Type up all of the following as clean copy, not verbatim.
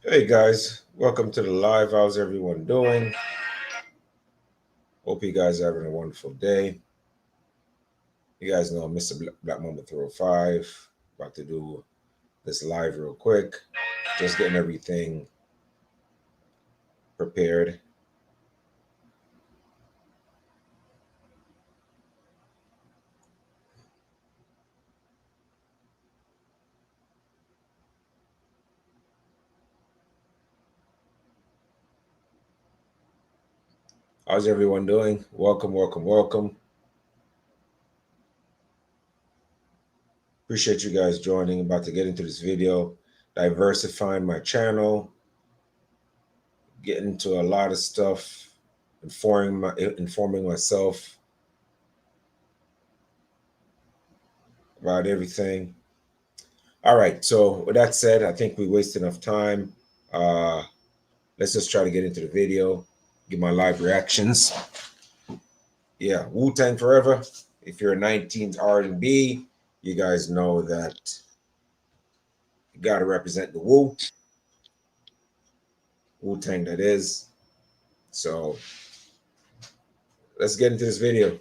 Hey guys, welcome to the live. How's everyone doing? Hope you guys are having a wonderful day. You guys know Mr. Black Mamba 305 about to do this live real quick, just getting everything prepared. How's everyone doing? Welcome, welcome, welcome. Appreciate you guys joining. About to get into this video, diversifying my channel, getting into a lot of stuff, informing myself about everything. All right. So with that said, I think we wasted enough time. Uh, let's just try to get into the video, give my live reactions. Yeah, Wu Tang Forever. If you're a 19th R&B, you guys know that you got to represent the Wu Tang, that is. So let's get into this video.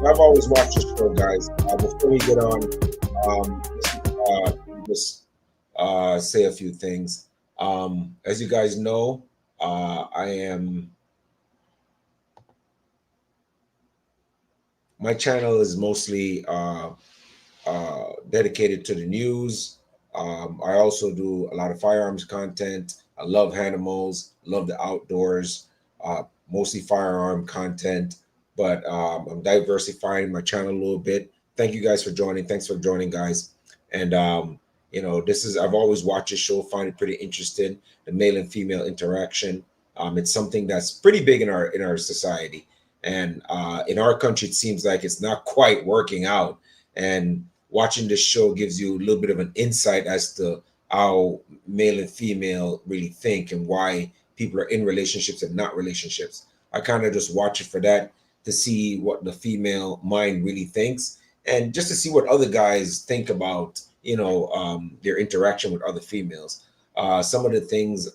I've always watched this show, guys. Before we get on, just say a few things. As you guys know, my channel is mostly dedicated to the news. I also do a lot of firearms content. I love animals, love the outdoors, mostly firearm content, but I'm diversifying my channel a little bit. Thank you guys for joining. Thanks for joining, guys. And I've always watched this show, find it pretty interesting, the male and female interaction. It's something that's pretty big in our society, and in our country, it seems like it's not quite working out. And watching this show gives you a little bit of an insight as to how male and female really think and why people are in relationships and not relationships. I kind of just watch it for that, to see what the female mind really thinks, and just to see what other guys think about their interaction with other females. Some of the things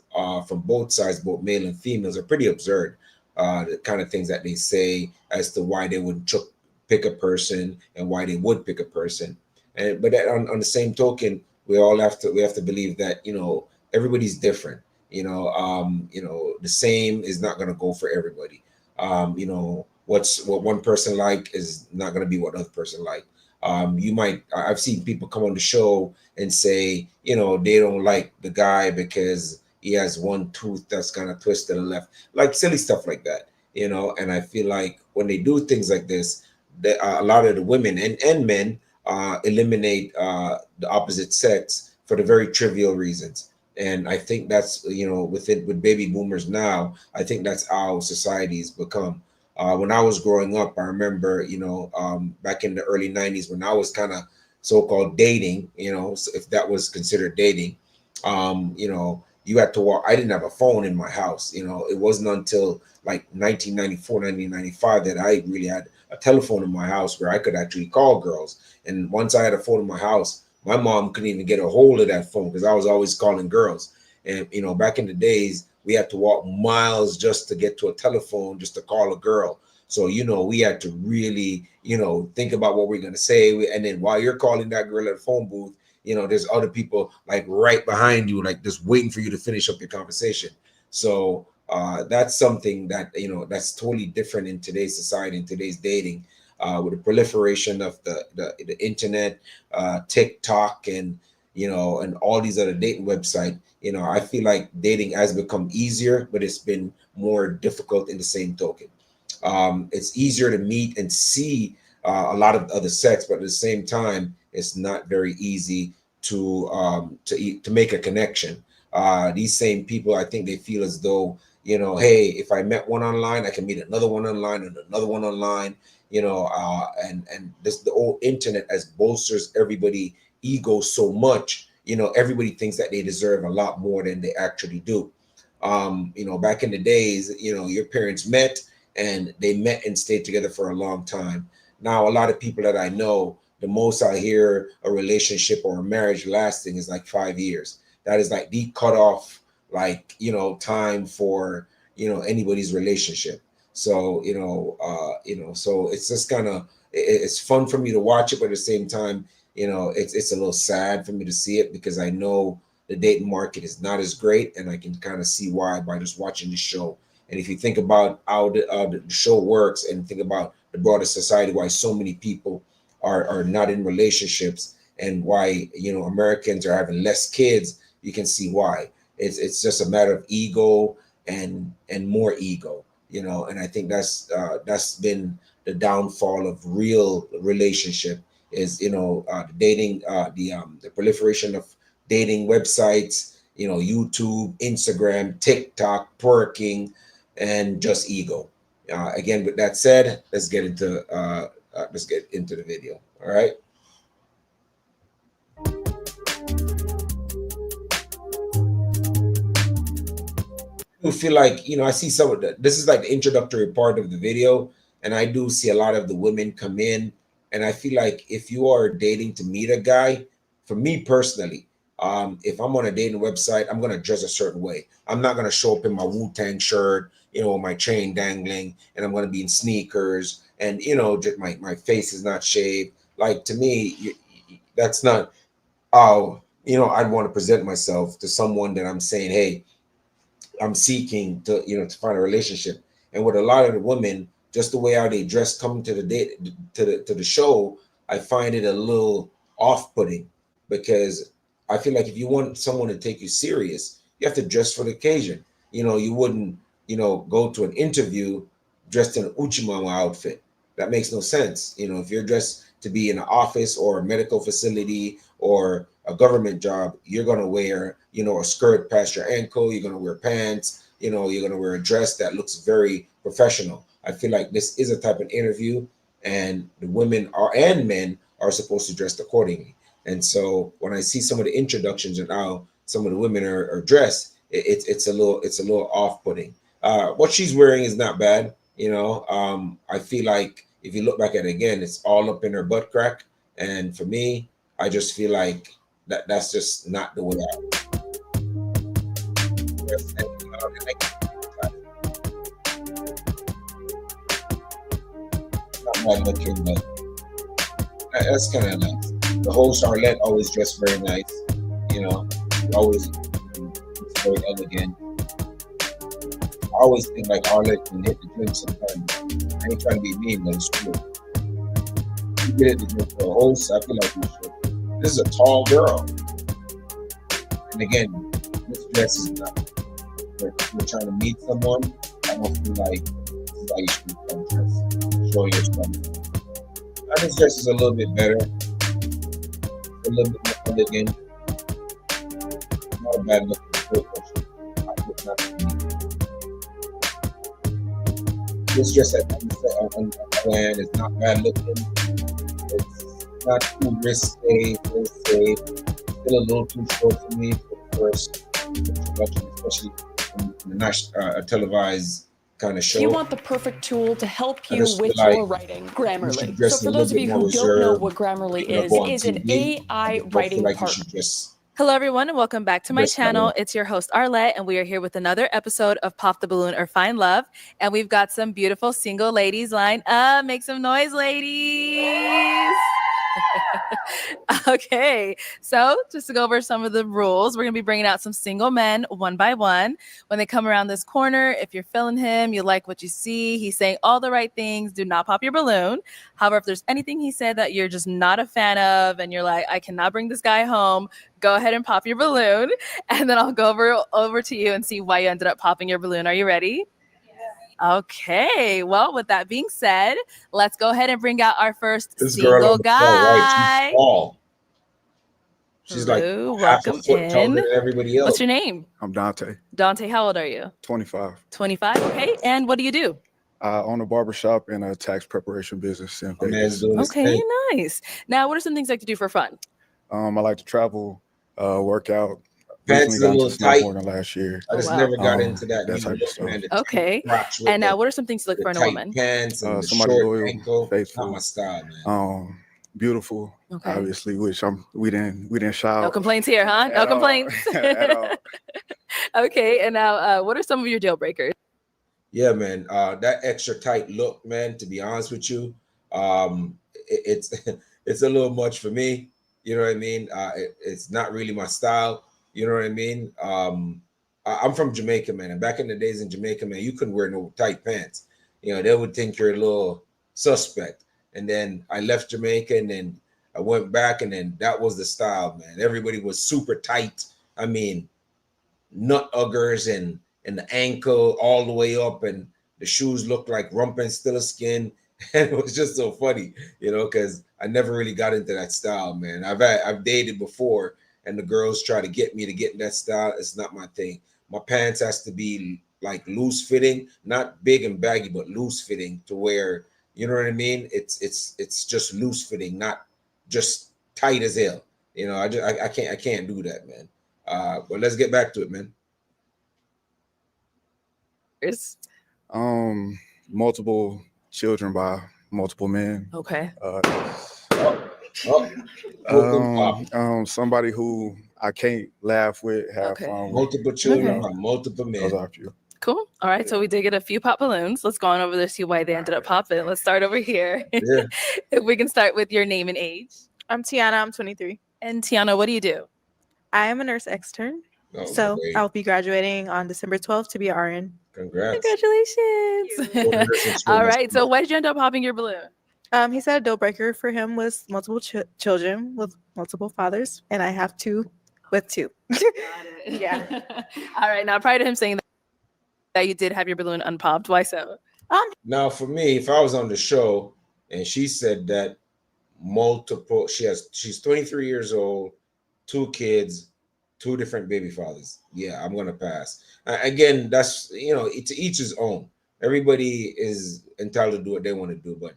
from both sides, both male and females, are pretty absurd. The kind of things that they say as to why they would pick a person and why they would pick a person. But on the same token, we have to believe that everybody's different. The same is not going to go for everybody. What one person like is not going to be what other person like. I've seen people come on the show and say, they don't like the guy because he has one tooth that's kind of twisted to the left, like silly stuff like that. And I feel like when they do things like this, a lot of the women and men eliminate the opposite sex for the very trivial reasons. And I think that's with baby boomers now, I think that's how society's become. When I was growing up, I remember, back in the early 90s, when I was kind of so-called dating, if that was considered dating, you had to walk. I didn't have a phone in my house. It wasn't until like 1994, 1995 that I really had a telephone in my house where I could actually call girls. And once I had a phone in my house, my mom couldn't even get a hold of that phone because I was always calling girls. And, back in the days, we had to walk miles just to get to a telephone, just to call a girl. So, we had to really, think about what we're going to say. And then while you're calling that girl at the phone booth, there's other people like right behind you, like just waiting for you to finish up your conversation. So that's something that, that's totally different in today's society, in today's dating, with the proliferation of the internet, TikTok, and, and all these other dating websites. I feel like dating has become easier, but it's been more difficult in the same token. It's easier to meet and see a lot of other sex, but at the same time, it's not very easy to make a connection. These same people, I think they feel as though, hey, if I met one online, I can meet another one online and another one online. And this the old internet has bolsters everybody ego so much. Everybody thinks that they deserve a lot more than they actually do. Back in the days, your parents met and they met and stayed together for a long time. Now, a lot of people that I know, the most I hear a relationship or a marriage lasting is like 5 years. That is like the cutoff, like, time for, anybody's relationship. So, so it's just kind of, it's fun for me to watch it, but at the same time, it's a little sad for me to see it because I know the dating market is not as great, and I can kind of see why by just watching the show. And if you think about how the show works and think about the broader society, why so many people are not in relationships and why, Americans are having less kids, you can see why. It's just a matter of ego and more ego, and I think that's been the downfall of real relationship is, the dating, the proliferation of dating websites, YouTube, Instagram, TikTok, twerking, and just ego. Again, with that said, let's get into the video. All right. I feel like, I see some of the, this is like the introductory part of the video, and I do see a lot of the women come in, and I feel like if you are dating to meet a guy, for me personally, if I'm on a dating website, I'm gonna dress a certain way. I'm not gonna show up in my Wu-Tang shirt, my chain dangling, and I'm gonna be in sneakers, and just my face is not shaved. Like, to me, that's not how I'd want to present myself to someone that I'm saying, hey, I'm seeking to find a relationship. And with a lot of the women, just the way how they dress coming to the date to the show, I find it a little off-putting because I feel like if you want someone to take you serious, you have to dress for the occasion. You wouldn't, go to an interview dressed in an Uchimama outfit. That makes no sense. If you're dressed to be in an office or a medical facility or a government job, you're gonna wear, a skirt past your ankle, you're gonna wear pants, you're gonna wear a dress that looks very professional. I feel like this is a type of interview, and the women are and men are supposed to dress accordingly. And so when I see some of the introductions and how some of the women are dressed, it's a little off-putting. What she's wearing is not bad. I feel like if you look back at it again, it's all up in her butt crack. And for me, I just feel like that's just not the way I dress. Not bad looking, but that's kind of nice. The whole Charlotte always dressed very nice. Always looks very elegant. I always think like Arlette can hit the gym sometimes. I ain't trying to be mean, but it's true. You get it to gym for a host, I feel like you should. This is a tall girl. And again, this dress is not. If you're trying to meet someone, I don't feel like this is how you should come dress. Show your strength. This dress is a little bit better, a little bit more elegant. Not a bad looking coat. This dress on the plan is not bad looking. It's not too risque, real safe. Still a little too short for me for the first introduction, especially in the national televised kind of show. You want the perfect tool to help you with like your writing, Grammarly. So for those of you who don't know what Grammarly is an AI writing like partner. Hello, everyone, and welcome back to my channel. It's your host, Arlette, and we are here with another episode of Pop the Balloon or Find Love. And we've got some beautiful single ladies lined up. Make some noise, ladies. Okay, so just to go over some of the rules, we're gonna be bringing out some single men one by one. When they come around this corner, if you're feeling him, you like what you see, he's saying all the right things, do not pop your balloon. However, if there's anything he said that you're just not a fan of and you're like, I cannot bring this guy home, go ahead and pop your balloon. And then I'll go over to you and see why you ended up popping your balloon. Are you ready? Okay, well, with that being said, let's go ahead and bring out our first This girl single on the far right, guy. she's tall. She's like Hello, half a welcome foot taller in. than everybody else. What's your name? I'm Dante, Dante, how old are you? 25. 25. Okay, and what do you do? I own a barbershop and a tax preparation business in My man's Vegas. doing his Okay, thing. nice. Now, what are some things you like to do for fun? I like to travel, work out. Pants Recently a got little into tight. snowboarding last year. I just wow. never got into that That new type of look, stuff. man. The tight Okay, crotch with and now the, what are some things you look the for in a tight woman? pants and the Somebody short loyal, ankle. faithful. Not my style, man. Beautiful, Okay. obviously, which we didn't shout. No complaints here, huh? No At all. complaints. At all. Okay, and now what are some of your deal breakers? Yeah, man. That extra tight look, man. To be honest with you, it's it's a little much for me. You know what I mean? It's not really my style. You know what I mean? I'm from Jamaica, man, and back in the days in Jamaica, man, you couldn't wear no tight pants. You know, they would think you're a little suspect. And then I left Jamaica, and then I went back, and then that was the style, man. Everybody was super tight. I mean, nut uggers and the ankle all the way up, and the shoes looked like Rumpenstiltskin. And it was just so funny, you know, because I never really got into that style, man. I've dated before, and the girls try to get me to get in that style. It's not my thing. My pants has to be like loose fitting, not big and baggy, but loose fitting to where, you know what I mean? It's just loose fitting, not just tight as hell. You know, I can't do that, man. But let's get back to it, man. Multiple children by multiple men. Okay. Somebody who I can't laugh with, have Okay. fun with. Multiple children Okay. by multiple men. Those are a few. Cool. All right. So we did get a few pop balloons. Let's go on over there, see why they ended up popping. Let's start over here. Yeah. If we can start with your name and age. I'm Tiana. I'm 23. And Tiana, what do you do? I am a nurse extern. Oh, So great. I'll be graduating on December 12th to be an RN. Congrats. Congratulations. All right. So why did you end up popping your balloon? He said a deal breaker for him was multiple children with multiple fathers, and I have two with two. Yeah. All right. Now, prior to him saying that you did have your balloon unpopped, why so? Now, for me, if I was on the show and she said that she's 23 years old, 2 kids, 2 different baby fathers. Yeah, I'm gonna pass. Again, that's, you know, to each his own. Everybody is entitled to do what they want to do, but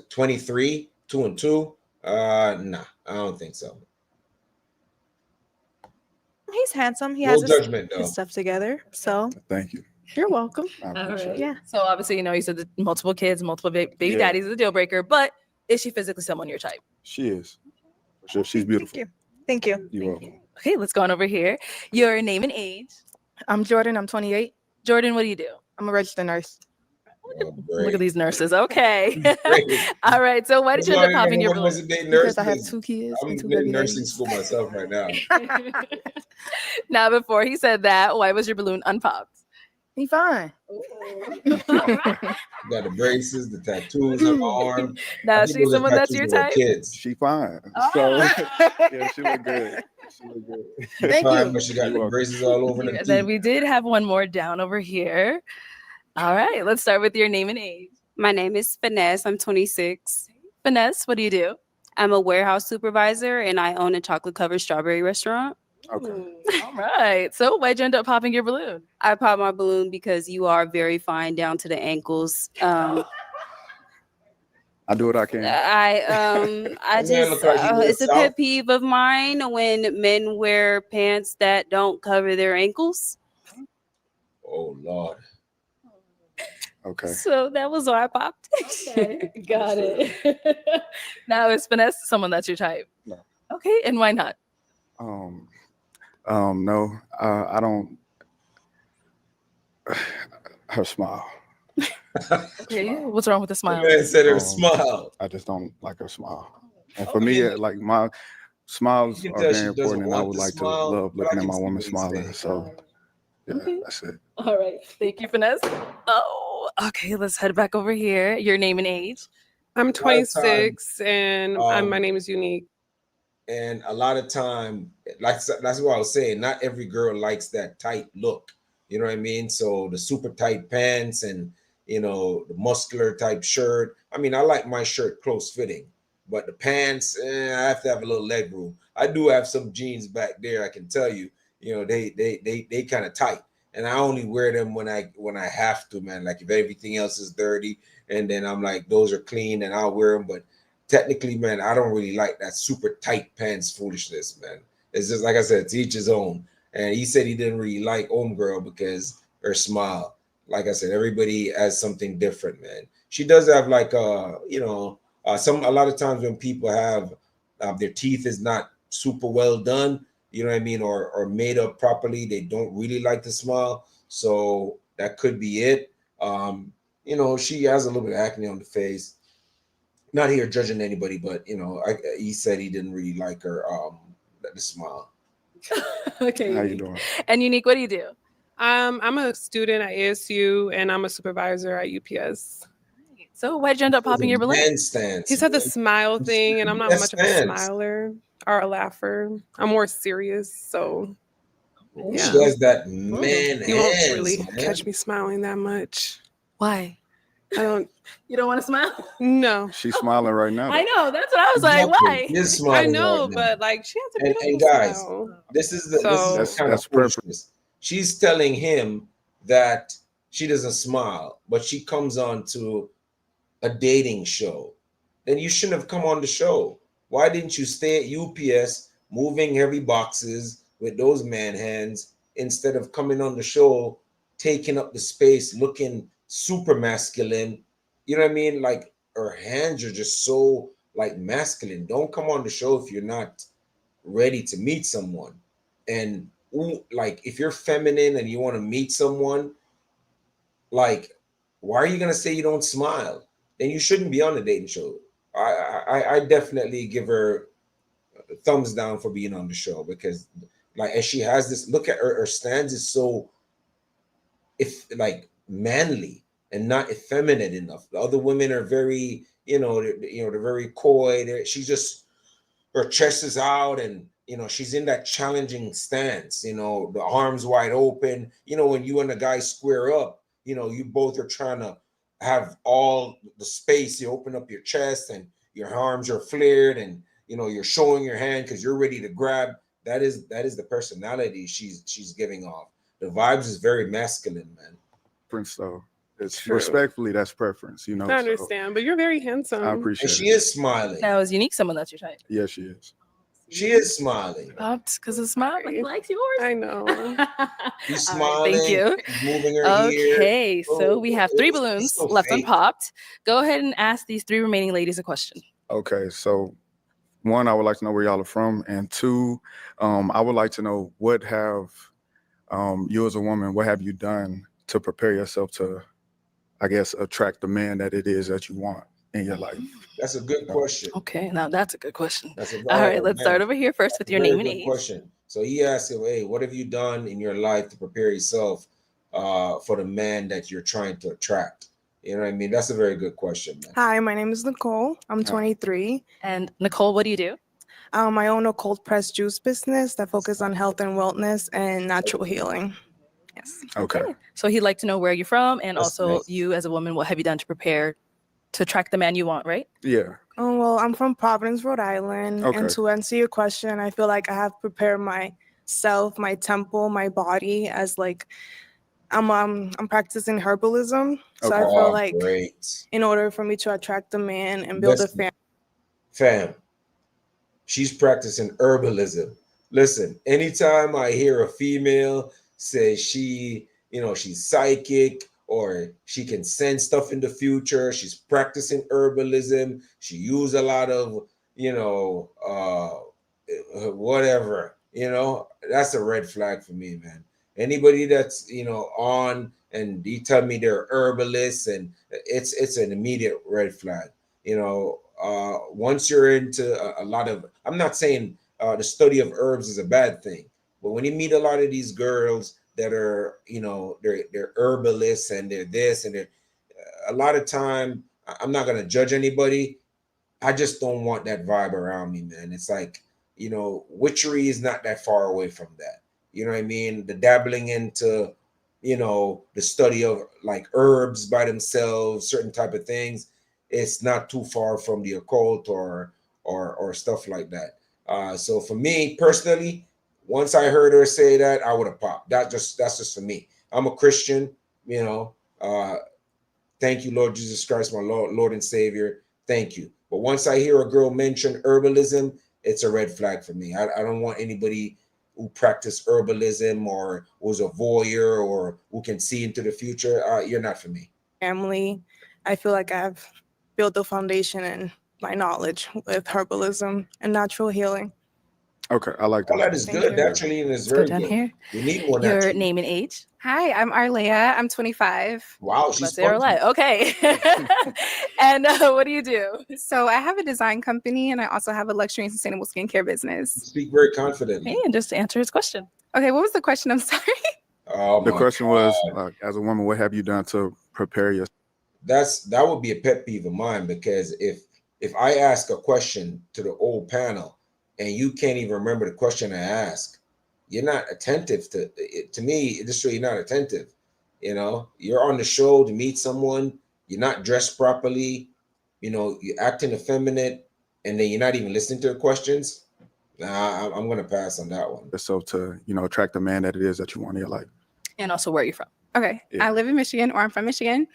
23, 2 and 2, nah, I don't think so. He's handsome. He No has judgment, though. his stuff together. So Thank you. you're welcome. I All appreciate right. it. Yeah. So obviously, you know, you said that multiple kids, multiple baby Yeah. daddies is a deal breaker, but is she physically someone your type? She is. For sure. She's beautiful. Thank you. You're welcome. Okay, let's go on over here. Your name and age. I'm Jordan. I'm 28. Jordan, what do you do? I'm a registered nurse. Oh, Look at great. these nurses. Okay. Great. All right. So why did you end up popping your balloon? Because I have 2 kids I'm and 2 in baby nursing daddies. school myself right now. Now, before he said that, why was your balloon unpopped? He fine. Got the braces, the tattoos on my arm. Now, I think she's those are someone that's tattoos your of our type. Kids. She fine. Oh. So yeah, she look good. She look good. Thank Fine, you. but she got You're the welcome. braces all over them And then teeth. we did have one more down over here. All right. Let's start with your name and age. My name is Finesse. I'm 26. Finesse, what do you do? I'm a warehouse supervisor and I own a chocolate covered strawberry restaurant. Okay. All right. So why'd you end up popping your balloon? I popped my balloon because you are very fine down to the ankles. I do what I can. I That man just look like he it's a works out. pet peeve of mine when men wear pants that don't cover their ankles. Oh Lord. Okay. So that was why I popped. Got it. Now, is Finesse someone that's your type? No. Okay. And why not? No, I don't. Her smile. Okay. What's wrong with the The smile? man said her Um, smile. I just don't like her smile. And for me, like my smiles You can are tell very she doesn't important, and I want would to like to smile, love but I looking at can my see woman what he's smiling. saying. So yeah, Okay. that's it. All right. Thank you, Finesse. Oh, okay. Let's head back over here. Your name and age. I'm A lot of time, 26 and my um, name is Unique. and a lot of time, like that's what I was saying. Not every girl likes that tight look. You know what I mean? So the super tight pants and the muscular type shirt. I mean, I like my shirt close fitting, but the pants, I have to have a little leg room. I do have some jeans back there. I can tell you, they kind of tight, and I only wear them when I have to, man. Like if everything else is dirty, and then I'm like, those are clean, and I'll wear them, but technically, man, I don't really like that super tight pants foolishness, man. It's just like I said, to each his own. And he said he didn't really like Homegirl because her smile. Like I said, everybody has something different, man. She does have like a lot of times when people have their teeth is not super well done, you know what I mean, or made up properly, they don't really like to smile. So that could be it. She has a little bit of acne on the face, not here judging anybody, but he said he didn't really like her the smile. Okay. How you Unique. doing? And Unique, what do you do? I'm a student at ASU and I'm a supervisor at UPS. So why'd you end up popping your balloon? Man stance. He said the man. smile thing, and I'm not Yes, much of a fans. smiler or a laugher. I'm more serious, so She yeah. has that man You won't hands, really man. catch me smiling that much. Why? I don't You don't want to smile? know. She's smiling right now. I know. That's what I was Exactly. like. Why? He is I smiling know, right now. but like she has a And beautiful guys, smile. this is the So- kind That's of foolishness. She's telling him that she doesn't smile, but she comes on to a dating show. Then you shouldn't have come on the show. Why didn't you stay at UPS moving heavy boxes with those man hands instead of coming on the show, taking up the space, looking super masculine? You know what I mean? Like her hands are just so like masculine. Don't come on the show if you're not ready to meet someone. And like if you're feminine and you want to meet someone, like why are you gonna say you don't smile? Then you shouldn't be on the dating show. I definitely give her a thumbs down for being on the show, because like as she has this look at her stance is so manly and not effeminate enough. The other women are very, they're very coy. She's just, her chest is out, and she's in that challenging stance, the arms wide open. When you and the guy square up, you both are trying to have all the space. You open up your chest and your arms are flared, and you're showing your hand because you're ready to grab. That is the personality she's giving off. The vibes is very masculine, man. Preference, though. It's True. respectfully, that's preference, I understand, but you're very handsome. I And appreciate she it. is smiling. Now, is Unique someone that's your type? Yeah, she is. She is smiling. Popped because of smile. Like he likes yours. I know. She's All smiling. right, thank you. She's moving her ear. Okay, so Oh, we have 3 it's balloons so left fake. unpopped. Go ahead and ask these 3 remaining ladies a question. Okay, so 1, I would like to know where y'all are from, and 2, I would like to know what have you as a woman, what have you done to prepare yourself to, I guess, attract the man that it is that you want in your life? That's a good question. Okay, now that's a good question. That's a All right, let's start over here first with your name and age. question. So he asked him, "Hey, what have you done in your life to prepare yourself for the man that you're trying to attract?" You know what I mean? That's a very good question, man. Hi, my name is Nicole. I'm 23. And Nicole, what do you do? I own a cold pressed juice business that focuses on health and wellness and natural healing. Yes. Okay. So he'd like to know where you're from, and That's also nice. you as a woman, what have you done to prepare to attract the man you want, right? Yeah. Oh, well, I'm from Providence, Rhode Island. Okay. And to answer your question, I feel like I have prepared myself, my temple, my body as like I'm practicing herbalism. So I Okay. feel like Great. in order for me to attract a man and build a Listen, family. fam, she's practicing herbalism. Listen, anytime I hear a female say she's psychic or she can sense stuff in the future, she's practicing herbalism, she use a lot of, whatever, that's a red flag for me, man. Anybody that's, on and you tell me they're herbalists, and it's an immediate red flag. once you're into a lot of, I'm not saying the study of herbs is a bad thing, but when you meet a lot of these girls that are, they're herbalists and they're this and they're, a lot of time, I'm not gonna judge anybody. I just don't want that vibe around me, man. It's like, witchery is not that far away from that. You know what I mean? The dabbling into, the study of like herbs by themselves, certain type of things, it's not too far from the occult or stuff like that. So for me personally, once I heard her say that, I would have popped. That's just for me. I'm a Christian, thank you, Lord Jesus Christ, my Lord and Savior. Thank you. But once I hear a girl mention herbalism, it's a red flag for me. I don't want anybody who practice herbalism or was a voyeur or who can see into the future. You're not for me. Family, I feel like I've built the foundation and my knowledge with herbalism and natural healing. Okay, I like that. All that is Thank good. you. Naturally, and it's Let's go very down good. here. We need more Your naturally. name and age. Hi, I'm Arlea. I'm 25. Wow, Let's she's say our spunky. life. Okay. And what do you do? So I have a design company and I also have a luxury and sustainable skincare You business. speak very confidently. And just to answer his question. Okay, what was the question? I'm sorry. Oh The my question God. was, as a woman, what have you done to prepare yourself? That would be a pet peeve of mine, because if I ask a question to the old panel and you can't even remember the question I asked, you're not attentive to it. To me, this way you're not attentive. You're on the show to meet someone, you're not dressed properly, you're acting effeminate, and then you're not even listening to the questions. Nah, I'm gonna pass on that one. To attract the man that it is that you want in your life? And also where are you from? Okay, Yeah. I live in Michigan, or I'm from Michigan.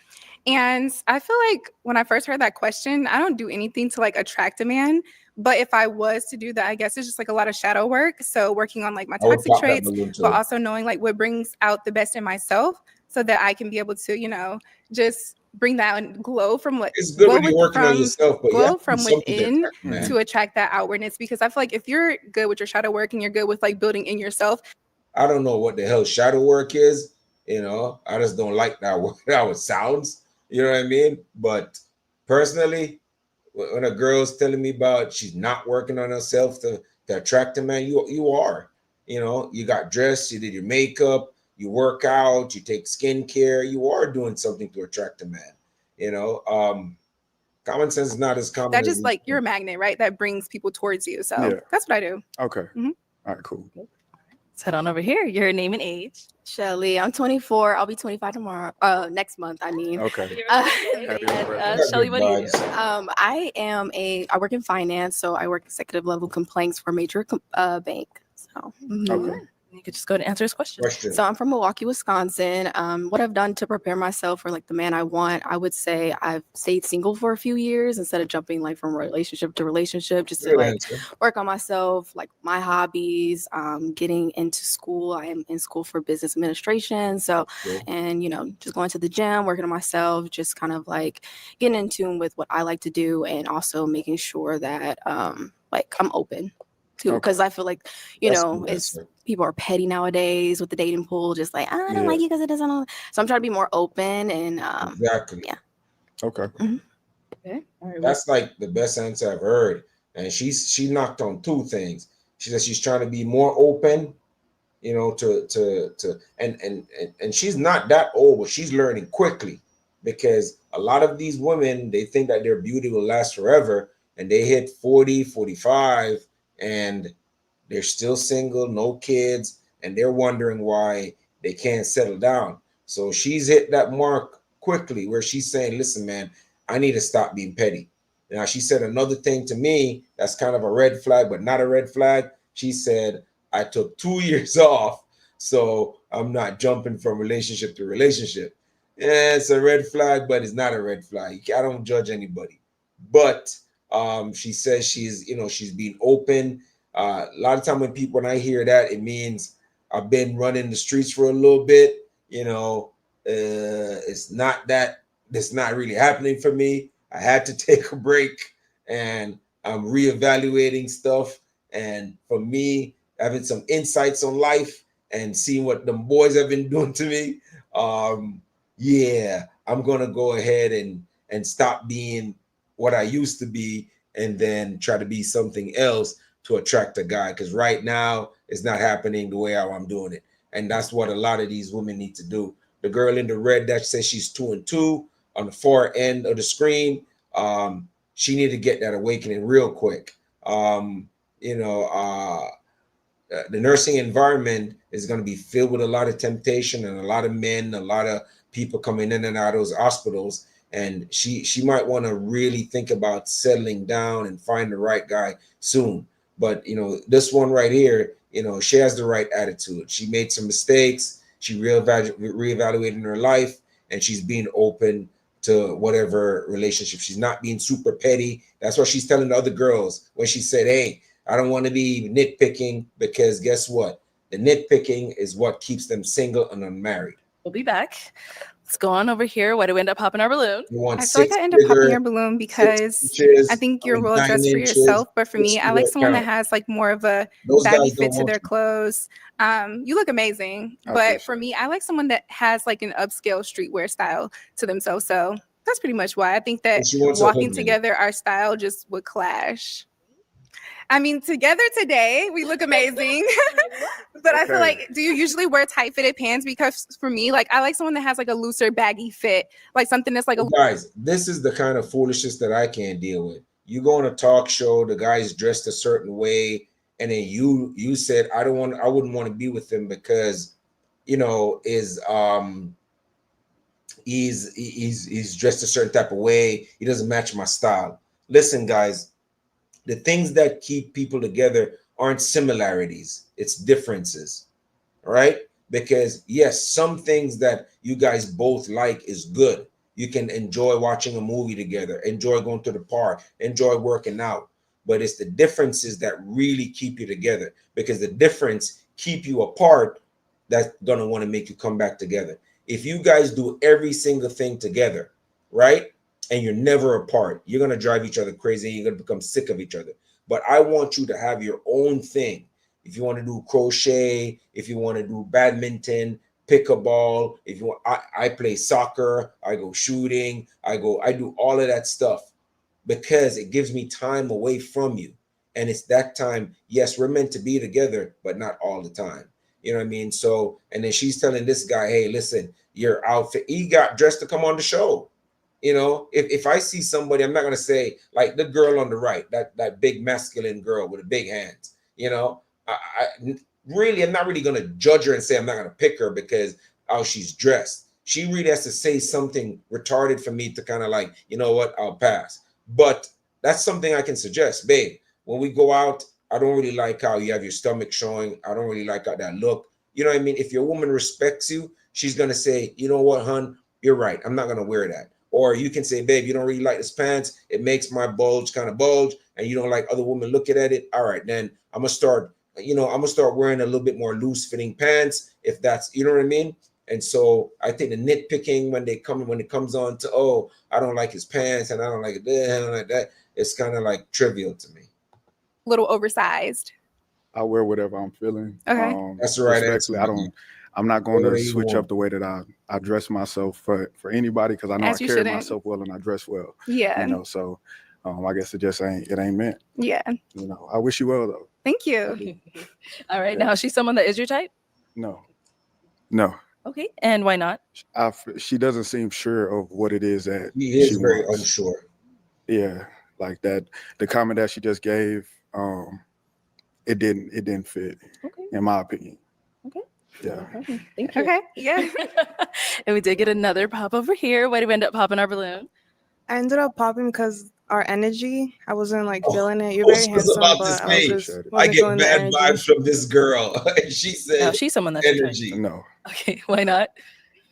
And I feel like when I first heard that question, I don't do anything to like attract a man. But if I was to do that, I guess it's just like a lot of shadow work. So working on like my I would toxic pop that traits, balloon too. but also knowing like what brings out the best in myself so that I can be able to, just bring that and glow from what It's good when glow you're working on yourself, but you glow have to do from something to within attract, man. to attract that outwardness. Because I feel like if you're good with your shadow work and you're good with like building in yourself, I don't know what the hell shadow work is. I just don't like that word, how it sounds. You know what I mean? But personally, when a girl's telling me about she's not working on herself to attract a man, you are. You got dressed, you did your makeup, you work out, you take skincare, you are doing something to attract a man. Common sense is not as common. that as just we like think. you're a magnet, right? That brings people towards you. So Yeah. that's what I do. Okay. Mhm. All right, cool. Let's head on over here. Your name and age. Shelly, I'm 24. I'll be 25 tomorrow. Next month, I mean. Okay. And, Happy and, birthday. Shelly, what do you do? I work in finance, so I work executive level complaints for a major bank. So, Okay. You could just go to answer his question. Question. So I'm from Milwaukee, Wisconsin. What I've done to prepare myself for like the man I want, I would say I've stayed single for a few years instead of jumping like from relationship to relationship, just to Good like answer. work on myself, like my hobbies, getting into school. I am in school for business administration. So, Cool. and just going to the gym, working on myself, just kind of like getting in tune with what I like to do, and also making sure that like I'm open too, Okay. because I feel like That's a good it's answer. people are petty nowadays with the dating pool, just like, I don't Yeah. like you because it doesn't. So I'm trying to be more open and Exactly. yeah. Okay. Okay. All right. That's like the best answer I've heard. And she knocked on two things. She said she's trying to be more open, and she's not that old, but she's learning quickly, because a lot of these women, they think that their beauty will last forever, and they hit 40, 45, and they're still single, no kids, and they're wondering why they can't settle down. So she's hit that mark quickly, where she's saying, listen, man, I need to stop being petty. Now, she said another thing to me that's kind of a red flag, but not a red flag. She said, I took 2 years off, so I'm not jumping from relationship to relationship. Yeah, it's a red flag, but it's not a red flag. I don't judge anybody. But she says she's being open. A lot of time when I hear that, it means I've been running the streets for a little bit. It's not really happening for me. I had to take a break, and I'm reevaluating stuff. And for me, having some insights on life and seeing what them boys have been doing to me, I'm gonna go ahead and stop being what I used to be and then try to be something else to attract a guy. Because right now it's not happening the way how I'm doing it. And that's what a lot of these women need to do. The girl in the red that says she's 2 and 2 on the far end of the screen, she need to get that awakening real quick. You know, the nursing environment is going to be filled with a lot of temptation and a lot of men, a lot of people coming in and out of those hospitals. And she might want to really think about settling down and find the right guy soon. But, you know, this one right here, you know, she has the right attitude. She made some mistakes. She reevaluating her life, and she's being open to whatever relationship. She's not being super petty. That's what she's telling the other girls when she said, hey, I don't want to be nitpicking, because guess what? The nitpicking is what keeps them single and unmarried. We'll be back. Let's go on over here. Why do we end up popping our balloon? You want I feel like I end up popping your balloon because I think you're well dressed for yourself. But for me, I like someone that has like more of a baggy fit to their clothes. You look amazing. But for me, I like someone that has like an upscale streetwear style to themselves. So that's pretty much why I think that walking together, our style just would clash. I mean, together today, we look amazing. But I feel like, do you usually wear tight fitted pants? Because for me, like, I like someone that has like a looser, baggy fit, like something that's like a. Guys, this is the kind of foolishness that I can't deal with. You go on a talk show, the guy's dressed a certain way, and then you said, I wouldn't want to be with him because, you know, he's dressed a certain type of way. He doesn't match my style. Listen, guys. The things that keep people together aren't similarities, it's differences, all right? Because yes, some things that you guys both like is good. You can enjoy watching a movie together, enjoy going to the park, enjoy working out. But it's the differences that really keep you together, because the difference keep you apart that's gonna want to make you come back together. If you guys do every single thing together, right? And you're never apart, you're going to drive each other crazy. And you're going to become sick of each other. But I want you to have your own thing. If you want to do crochet, if you want to do badminton, pick a ball, if you want, I play soccer, I go shooting, I do all of that stuff, because it gives me time away from you. And it's that time. Yes, we're meant to be together, but not all the time. You know what I mean? So, and then she's telling this guy, hey, listen, your outfit, he got dressed to come on the show. You know, if I see somebody, I'm not going to say like the girl on the right, that big masculine girl with the big hands, you know, I'm not really going to judge her and say I'm not going to pick her because how she's dressed. She really has to say something retarded for me to kind of like, you know what, I'll pass. But that's something I can suggest. Babe, when we go out, I don't really like how you have your stomach showing. I don't really like how that look. You know what I mean? If your woman respects you, she's going to say, you know what, hun, you're right. I'm not going to wear that. Or you can say, babe, you don't really like this pants. It makes my bulge kind of bulge, and you don't like other women looking at it. All right, then I'm gonna start wearing a little bit more loose fitting pants, if that's, you know what I mean? And so I think the nitpicking when it comes on to, oh, I don't like his pants and I don't like it, I don't like that, it's kind of like trivial to me. A little oversized. I wear whatever I'm feeling. Okay. That's the right answer. I'm not going to switch up the way that I dress myself for anybody, because I know I carry myself well and I dress well. Yeah. You know, so I guess it ain't meant. Yeah. You know, I wish you well though. Thank you. All right. Now, is she someone that is your type? No. Okay. And why not? She doesn't seem sure of what it is that he is she very wants. unsure. Yeah. Like that, the comment that she just gave, it didn't fit, in my opinion. Okay. Yeah. Thank you. Okay. Yeah. And we did get another pop over here. Why did we end up popping our balloon? I ended up popping because our energy, I wasn't like feeling it. You're very handsome, but I get bad vibes from this girl. She said, no, she's someone that's energy. No. Okay, why not?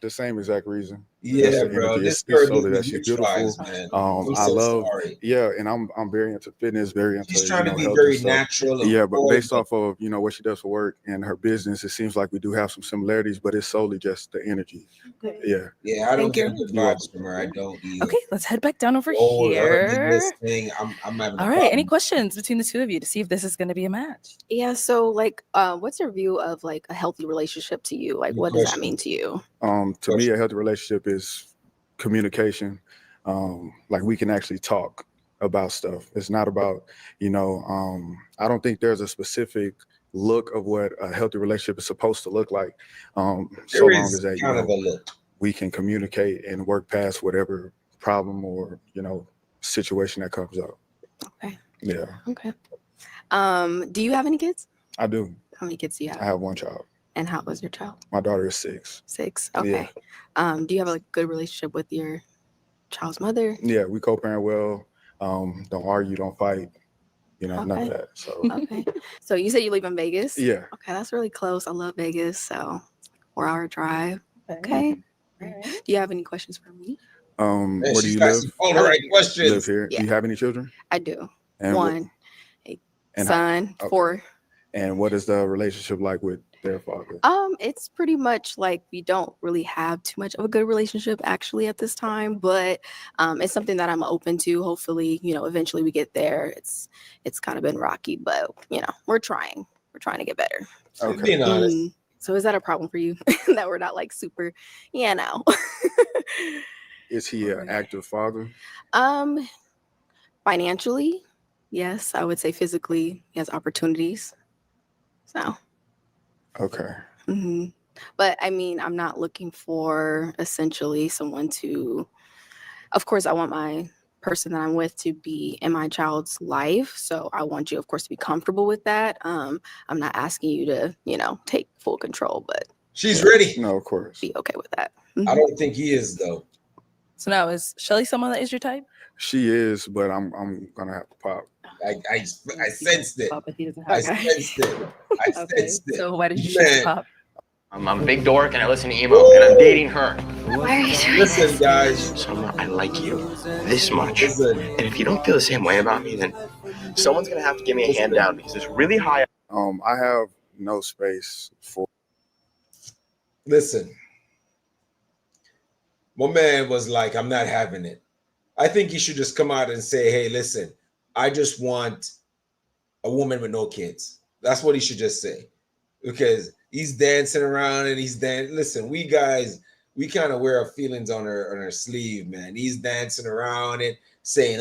The same exact reason. Yeah, bro. This girl that she's beautiful. Man. I love. Sorry. Yeah, and I'm very into fitness, very into. She's trying to be very natural. Yeah, but based off of what she does for work and her business, it seems like we do have some similarities, but it's solely just the energy. Okay. Yeah. Yeah, I don't get good vibes from her. I don't either. Okay, let's head back down over here. This thing, I'm having all right. Any questions between the two of you to see if this is going to be a match? Yeah. So, like, what's your view of like a healthy relationship to you? Like, what does that mean to you? To me, a healthy relationship is communication. Like we can actually talk about stuff. It's not about, I don't think there's a specific look of what a healthy relationship is supposed to look like. So There long is as that, kind of a look. we can communicate and work past whatever problem or, situation that comes up. Okay. Yeah, Okay. Do you have any kids? I do. How many kids do you I have? have one child. And how old is your child? My daughter is 6. 6. Okay. Do you have a good relationship with your child's mother? Yeah, we co-parent well. Don't argue, don't fight, none of Okay. that. So Okay. So you said you live in Vegas? yeah. Okay, that's really close. I love Vegas. So 4-hour drive. Okay. All right. Do you have any questions for me? Man, Where do she's you got live? some all the right You questions. live here. Yeah. Do you have any children? I do. And what- One, a and how- son, okay. 4. And what is the relationship like with their father? It's pretty much like we don't really have too much of a good relationship actually at this time, but it's something that I'm open to. Hopefully, eventually we get there. It's kind of been rocky, but we're trying. We're trying to get better. Okay. Being honest. So is that a problem for you that we're not like super, Is he an active father? Financially, yes, I would say physically he has opportunities. So, Okay. but I mean, I'm not looking for essentially someone to, of course, I want my person that I'm with to be in my child's life. So I want you, of course, to be comfortable with that. I'm not asking you to, take full control, but She's ready. No, of course. be okay with that. I don't think he is though. So now is Shelly someone that is your type? She is, but I'm gonna have to pop. I sensed it. But he doesn't I have sensed it. I sensed it. So why did you Man. choose pop? I'm a big dork and I listen to emo and I'm dating her. Why are you doing Listen, guys. Selma, I like you this much. Listen. And if you don't feel the same way about me, then someone's gonna have to give me a hand down because it's really high. I have no space for. Listen. My man was like, I'm not having it. I think he should just come out and say, hey, listen, I just want a woman with no kids. That's what he should just say. Because he's dancing around and he's dancing. Listen, we guys, we kind of wear our feelings on our sleeve, man. He's dancing around it, saying,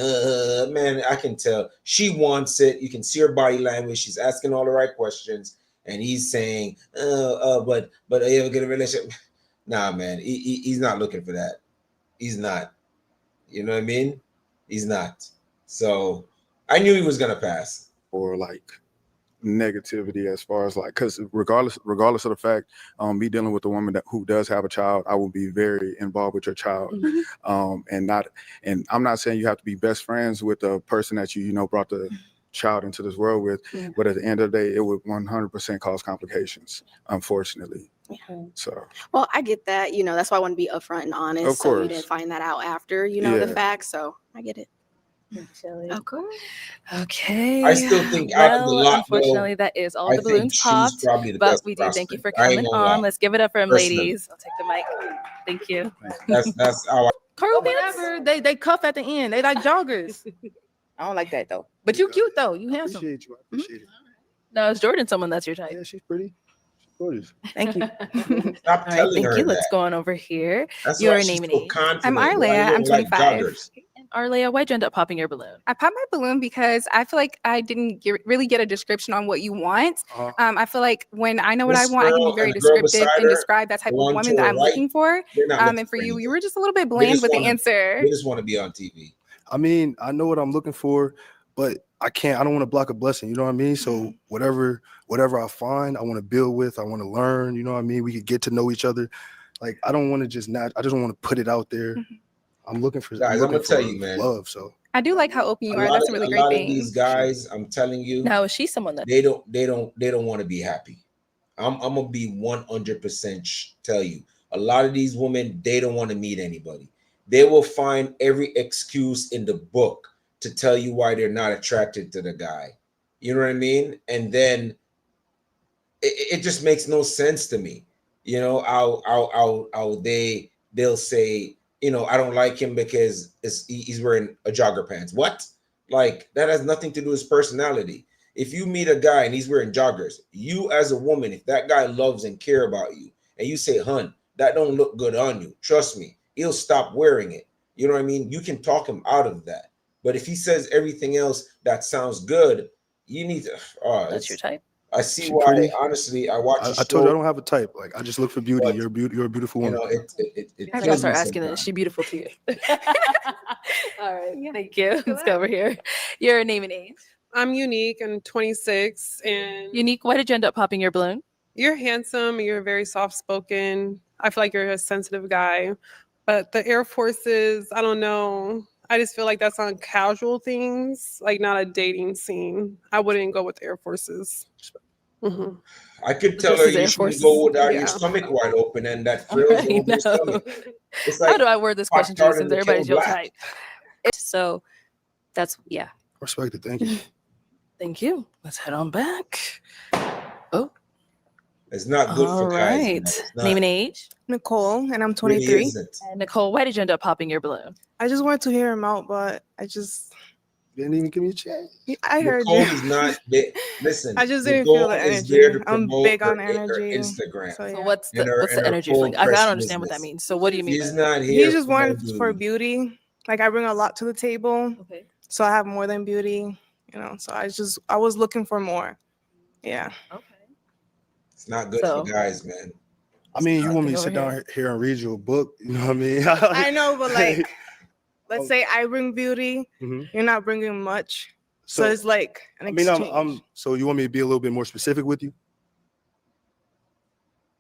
man, I can tell. She wants it. You can see her body language. She's asking all the right questions. And he's saying, but you ever get a relationship? Nah, man, he's not looking for that. He's not. You know what I mean? He's not. So I knew he was gonna pass. Or like negativity as far as like, because regardless of the fact, me dealing with a woman who does have a child, I will be very involved with your child. And I'm not saying you have to be best friends with the person that you brought the child into this world with, but at the end of the day, it would 100% cause complications, unfortunately. So Well, I get that. That's why I want to be upfront and honest. Of So you course. didn't find that out after, the Yeah. facts. So I get it. Shelly. Of course. Okay. I still think out of the well, lot, though, unfortunately, that is all I the think balloons she's popped. probably the But best we do thank you for prospect. I ain't coming gonna lie. on. Let's give it up for him, Personally. ladies. I'll take the mic. Thank you. That's how I Carl Whatever. They cuff at the end. They like joggers. I don't like that though. But you cute though. You handsome. appreciate you. I appreciate it. No, is Jordan someone that's your type? Yeah, she's pretty. She's gorgeous. Thank you. stop All right, telling thank her you. that. Let's go on over here. That's your why she's name and so age. confident. I'm Why Arlea. you I'm don't like 25. joggers? Arlea, why'd you end up popping your balloon? I popped my balloon because I feel like I didn't really get a description on what you want. I feel like when I know what I This want, I can girl be very and the girl descriptive beside and her, describe that type the of one woman to that her I'm right, looking for. They're not looking And for you, anything. you were just a little bit They bland just with the wanna- answer. They just want to be on TV. I mean, I know what I'm looking for, but I don't want to block a blessing. You know what I mean? So whatever I find, I want to build with, I want to learn, you know what I mean? We could get to know each other. Like, I don't want to I just don't want to put it out there. I'm looking for, Guys, I'm gonna tell you, man. love. So I do like how open you A are. lot That's of- a really a great lot of thing. these guys, I'm telling you, Now, is she someone that they don't want to be happy. I'm gonna be 100% tell you. A lot of these women, they don't want to meet anybody. They will find every excuse in the book to tell you why they're not attracted to the guy. You know what I mean? And then it just makes no sense to me. They'll say, I don't like him because he's wearing a jogger pants. What? Like, that has nothing to do with his personality. If you meet a guy and he's wearing joggers, you as a woman, if that guy loves and care about you, and you say, hun, that don't look good on you, trust me, he'll stop wearing it. You know what I mean? You can talk him out of that. But if he says everything else that sounds good, you need to. That's your type. I see She why. pretty. Honestly, I watch. I told you I don't have a type. Like I just look for beauty. But, You're a beautiful You woman. know, it I gotta kills start me asking her, is sometimes. she beautiful to you? All right, thank you. Let's go over here. Your name and age. I'm Unique. I'm 26, and Unique, why did you end up popping your balloon? you're handsome. You're very soft spoken. I feel like you're a sensitive guy. But the Air Forces, I don't know. I just feel like that's on casual things, like not a dating scene. I wouldn't go with the Air Forces. Mhm. I could tell This her is you Air should Forces. go without Yeah. your stomach wide open and that frills I over your know. stomach. It's How do I word this question to you Pop-Tart since and the everybody's King your Black. type? So that's yeah. Respect it. Thank you. Thank you. Let's head on back. It's not good All for guys. man. right. It's not- Name and age. Nicole, and I'm it really 23. isn't. And Nicole, why did you end up popping your balloon? I just wanted to hear him out, but I Didn't even give me a chance. heard Nicole you. is not. Listen, I just didn't Nicole feel the is there energy. to I'm promote big on her energy. Instagram. So, So yeah. what's And the her- what's and the her energy full for? I press don't understand what that business. means. So what do you mean? He's by that? not here. He just for her wanted for beauty. beauty. Like I bring a lot to the table, Okay. so I have more than beauty. So I was looking for more. Yeah. Okay. It's not good So- for guys, man. I mean, you want me to Over sit here. down here and read you a book? You know what I mean? I know, but like, let's Oh. say I bring beauty, Mhm. you're not bringing much, so it's like an I mean, exchange. I'm. So you want me to be a little bit more specific with you?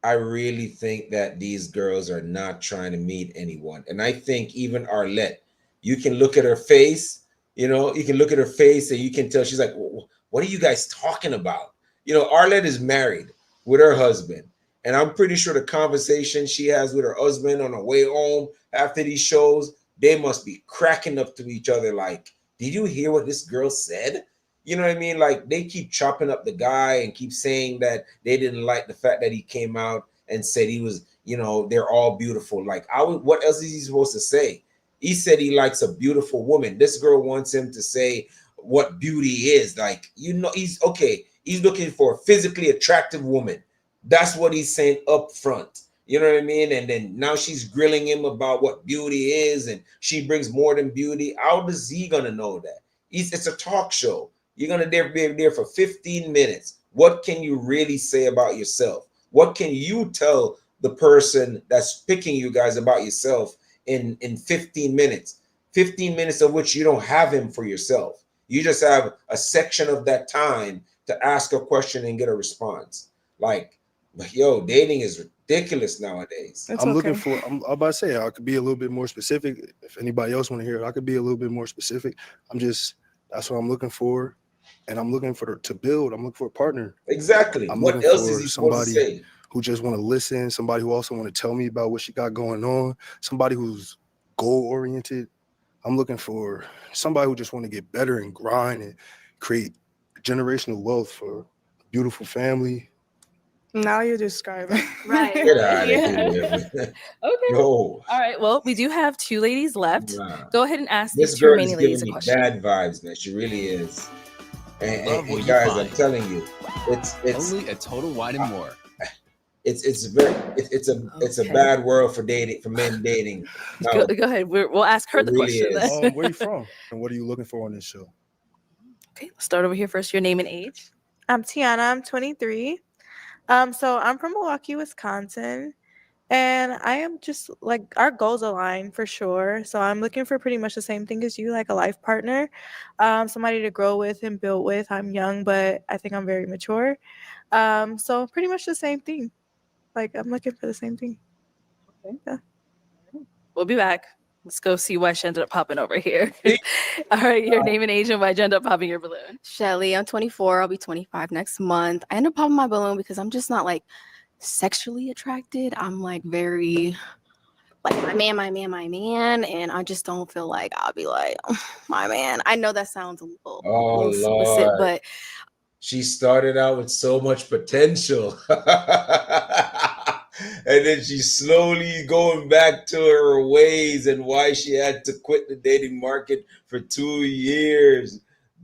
I really think that these girls are not trying to meet anyone. And I think even Arlette, you can look at her face, you can look at her face and you can tell she's like, what are you guys talking about? Arlette is married with her husband. And I'm pretty sure the conversation she has with her husband on the way home after these shows, they must be cracking up to each other like, did you hear what this girl said? You know what I mean? Like they keep chopping up the guy and keep saying that they didn't like the fact that he came out and said he was, they're all beautiful. Like, what else is he supposed to say? He said he likes a beautiful woman. This girl wants him to say what beauty is. Like, he's okay. He's looking for a physically attractive woman. That's what he's saying up front. You know what I mean? And then now she's grilling him about what beauty is, and she brings more than beauty. How is he gonna know that? It's a talk show. You're gonna be there for 15 minutes. What can you really say about yourself? What can you tell the person that's picking you guys about yourself in 15 minutes? 15 minutes of which you don't have him for yourself. You just have a section of that time to ask a question and get a response. Like, yo, dating is ridiculous nowadays. It's I'm looking okay. for. I'm about to say I could be a little bit more specific. If anybody else want to hear it, I could be a little bit more specific. That's what I'm looking for, and I'm looking to build. I'm looking for a partner. Exactly. I'm What looking else for is he supposed to somebody say? who just want to listen. Somebody who also want to tell me about what she got going on. Somebody who's goal oriented. I'm looking for somebody who just want to get better and grind and create generational wealth for a beautiful family. Now you're describing. Right. Get out of Yeah. here. Okay. No. All right. Well, we do have two ladies left. Nah. Go ahead and ask This these two girl is remaining giving ladies a me question. bad vibes, man. She really is. And Love what you guys, I'm find. telling you, it's Only at Total Wine and More. it's a Okay. bad world for dating, for men dating. Go ahead. We'll ask her It the really question. is. then. Where you from? And what are you looking for on this show? Okay, let's start over here first. Your name and age. I'm Tiana. I'm 23. So I'm from Milwaukee, Wisconsin. And I am just like our goals align for sure. So I'm looking for pretty much the same thing as you, like a life partner, somebody to grow with and build with. I'm young, but I think I'm very mature. So pretty much the same thing. Like I'm looking for the same thing. Yeah. We'll be back. Let's go see why she ended up popping over here. All right, your name and age and why'd you end up popping your balloon? Shelly, I'm 24. I'll be 25 next month. I end up popping my balloon because I'm just not like sexually attracted. I'm like very like my man, and I just don't feel like I'll be like my man. I know that sounds a little, Oh, little explicit, Lord. but She started out with so much potential. And then she's slowly going back to her ways and why she had to quit the dating market for 2 years.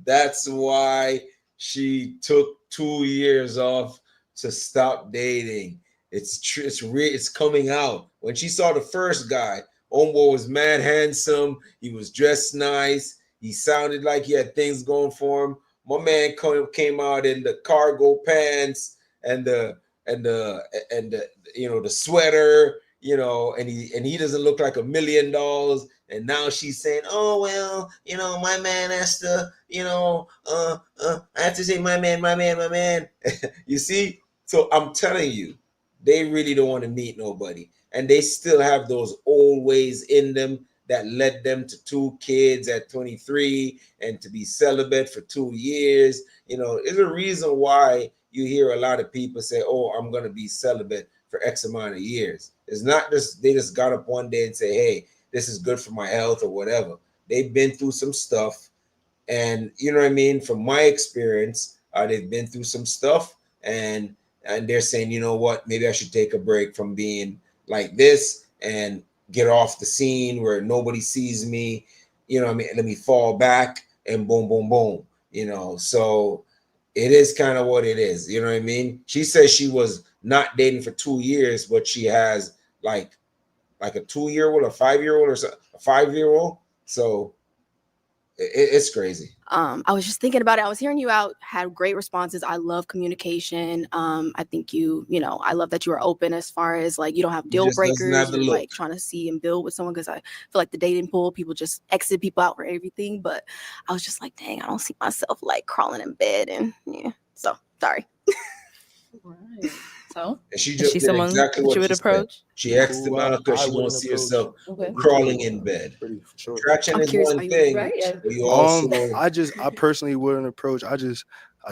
That's why she took 2 years off to stop dating. It's true. It's coming out. When she saw the first guy, Ombo was mad handsome. He was dressed nice. He sounded like he had things going for him. My man came out in the cargo pants and the the sweater, and he doesn't look like $1 million. And now she's saying, oh well, my man has to, I have to say my man. You see? So I'm telling you, they really don't want to meet nobody. And they still have those old ways in them that led them to 2 kids at 23 and to be celibate for 2 years. There's a reason why you hear a lot of people say, oh, I'm going to be celibate for X amount of years. It's not just they just got up one day and say, hey, this is good for my health or whatever. They've been through some stuff. And you know what I mean? From my experience, they've been through some stuff and they're saying, you know what, maybe I should take a break from being like this and get off the scene where nobody sees me, let me fall back and boom, boom, boom, so it is kind of what it is. You know what I mean? She says she was not dating for 2 years, but she has like a 2-year-old, a 5-year-old, or a 5-year-old. So it's crazy. I was just thinking about it. I was hearing you out, had great responses. I love communication. I think I love that you are open as far as like you don't have deal breakers. You're like trying to see and build with someone, because I feel like the dating pool, people just exit people out for everything. But I was just like, dang, I don't see myself like crawling in bed and so sorry. Right. So and she just did someone exactly what you would approach. She asked him out because she wants to see herself crawling in bed. Sure. Attraction is one thing. Right? You also, I personally wouldn't approach. I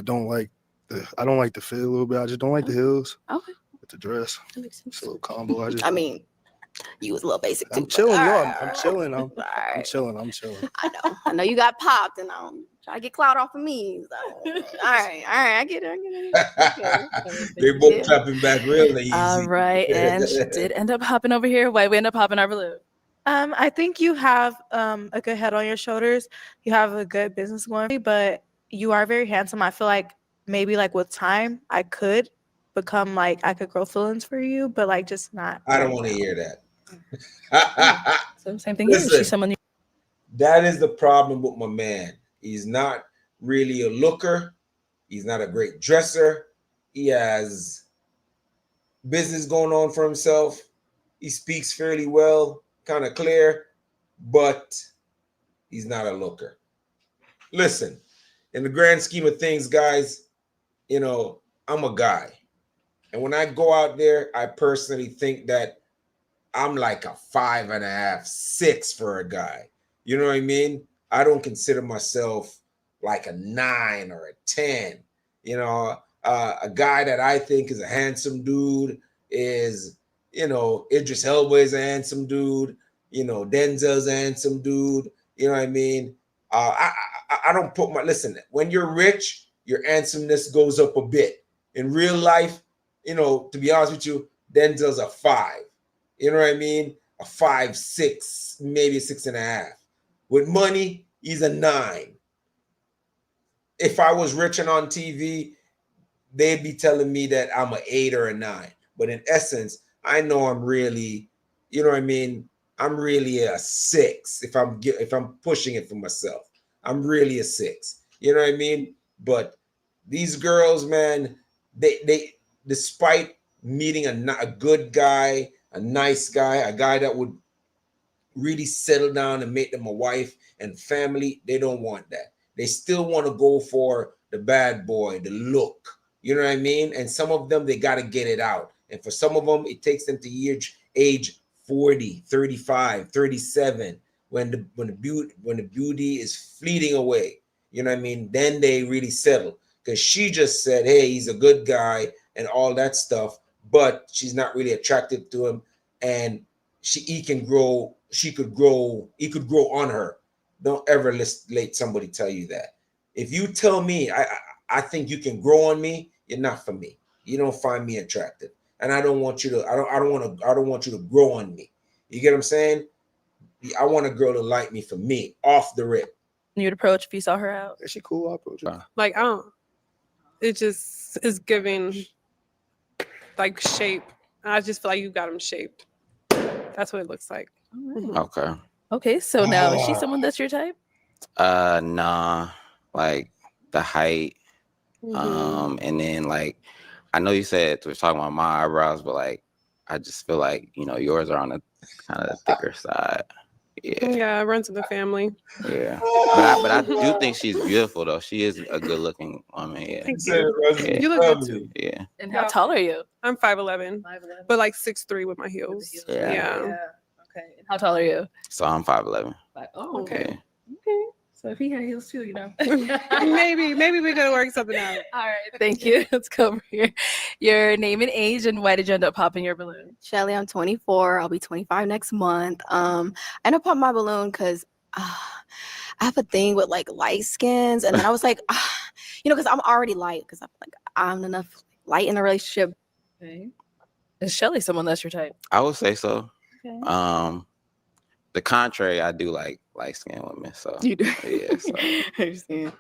don't like the fit a little bit. I just don't like the heels. Okay. With the dress. That makes sense. It's a little combo. I mean, you was a little basic too. I'm chilling, but, I'm chilling. I'm right. chilling. I know you got popped, and I'm trying to get clout off of me. So. all right, I get it. They're both clapping back real easy. All right, and she did end up hopping over here. Why we end up hopping our balloon? I think you have a good head on your shoulders. You have a good business going, but you are very handsome. I feel like maybe like with time, I could become like I could grow feelings for you, but like just not. I don't want to hear that. So same thing here. She's someone. That is the problem with my man. He's not really a looker. He's not a great dresser. He has business going on for himself. He speaks fairly well, kind of clear, but he's not a looker. Listen, in the grand scheme of things, guys, I'm a guy. And when I go out there, I personally think that I'm like a 5.5, 6 for a guy. You know what I mean? I don't consider myself like a 9 or a 10. A guy that I think is a handsome dude is, Idris Elba is a handsome dude. Denzel's a handsome dude. You know what I mean? I don't put listen, when you're rich, your handsomeness goes up a bit. In real life, to be honest with you, Denzel's a 5. You know what I mean? A 5, 6, maybe 6.5. With money, he's a 9. If I was rich and on TV, they'd be telling me that I'm an 8 or a 9. But in essence, I know I'm really, you know what I mean? I'm really a 6 if I'm pushing it for myself. I'm really a 6. You know what I mean? But these girls, man, they despite meeting a good guy, a nice guy, a guy that would really settle down and make them a wife and family, they don't want that. They still want to go for the bad boy, the look. You know what I mean? And some of them, they got to get it out. And for some of them, it takes them to age 40, 35, 37, when the beauty is fleeting away. You know what I mean? Then they really settle. Because she just said, hey, he's a good guy and all that stuff, but she's not really attracted to him. And he could grow on her. Don't ever let somebody tell you that. If you tell me, I think you can grow on me, you're not for me. You don't find me attractive. And I don't want you to, I don't want you to grow on me. You get what I'm saying? I want a girl to like me for me, off the rip. You'd approach if you saw her out. Is she cool? I'll approach her. Like, I don't, it just is giving like shape. I just feel like you got him shaped. That's what it looks like. Okay. Okay, so now is she someone that's your type? Nah, like the height. And then like I know you said we're talking about my eyebrows, but like I just feel like, you know, yours are on the kind of thicker side. Yeah, it runs in the family. Yeah. But I do think she's beautiful though. She is a good looking woman. Yeah. Thank you. You look good too. Yeah. And how tall are you? I'm 5'11", but like 6'3" with my heels. Yeah. Okay. And how tall are you? So I'm 5'11". Oh, okay. Yeah. Okay. So if he had heels too, you know. maybe we could work something out. All right. Thank you. Let's go over here. Your name and age, and why did you end up popping your balloon? Shelly, I'm 24. I'll be 25 next month. I ended up popping my balloon because I have a thing with like light skins, and then I was like, because I'm already light because I'm like I'm enough light in a relationship. Okay. Is Shelly someone that's your type? I would say so. Okay. The contrary, I do like light skinned women. So You do. Yeah. So. I understand.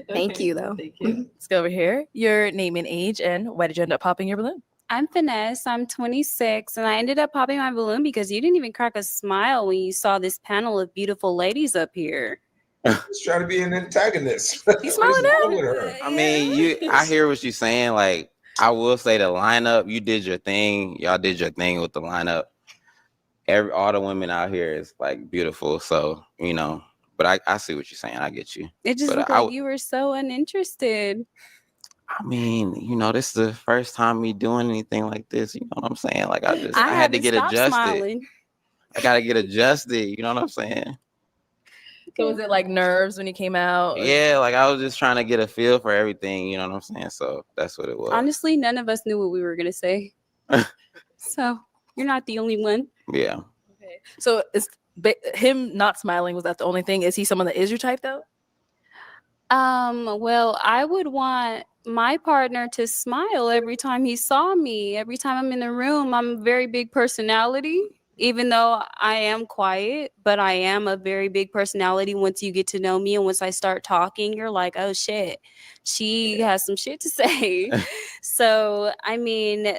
Thank you, though. Thank you. Let's go over here. Your name and age, and why did you end up popping your balloon? I'm Finesse. I'm 26, and I ended up popping my balloon because you didn't even crack a smile when you saw this panel of beautiful ladies up here. He's trying to be an antagonist. He's smiling What's wrong at with her? I mean, I hear what you're saying. Like, I will say the lineup, you did your thing. Y'all did your thing with the lineup. All the women out here is like beautiful. So, you know, but I see what you're saying. I get you. It just But looked like you were so uninterested. I mean, you know, this is the first time me doing anything like this. You know what I'm saying? Like, I had to get adjusted. Smiling. I got to get adjusted. You know what I'm saying? So was it like nerves when you came out? Yeah, like I was just trying to get a feel for everything. You know what I'm saying? So that's what it was. Honestly, none of us knew what we were going to say. So you're not the only one. Yeah. Okay. So is him not smiling, was that the only thing? Is he someone that is your type though? Well, I would want my partner to smile every time he saw me. Every time I'm in the room, I'm a very big personality. Even though I am quiet, but I am a very big personality. Once you get to know me and once I start talking, you're like, oh shit, she has some shit to say. So, I mean,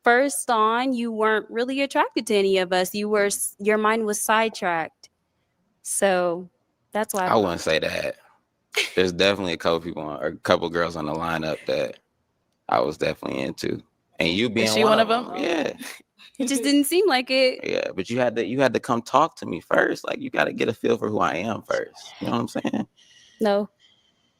first on, you weren't really attracted to any of us. Your mind was sidetracked. So that's why I wouldn't say that. There's definitely a couple people or a couple girls on the lineup that I was definitely into. And you being is she one of them? Yeah. It just didn't seem like it. Yeah, but you had to come talk to me first. Like you got to get a feel for who I am first. You know what I'm saying? No,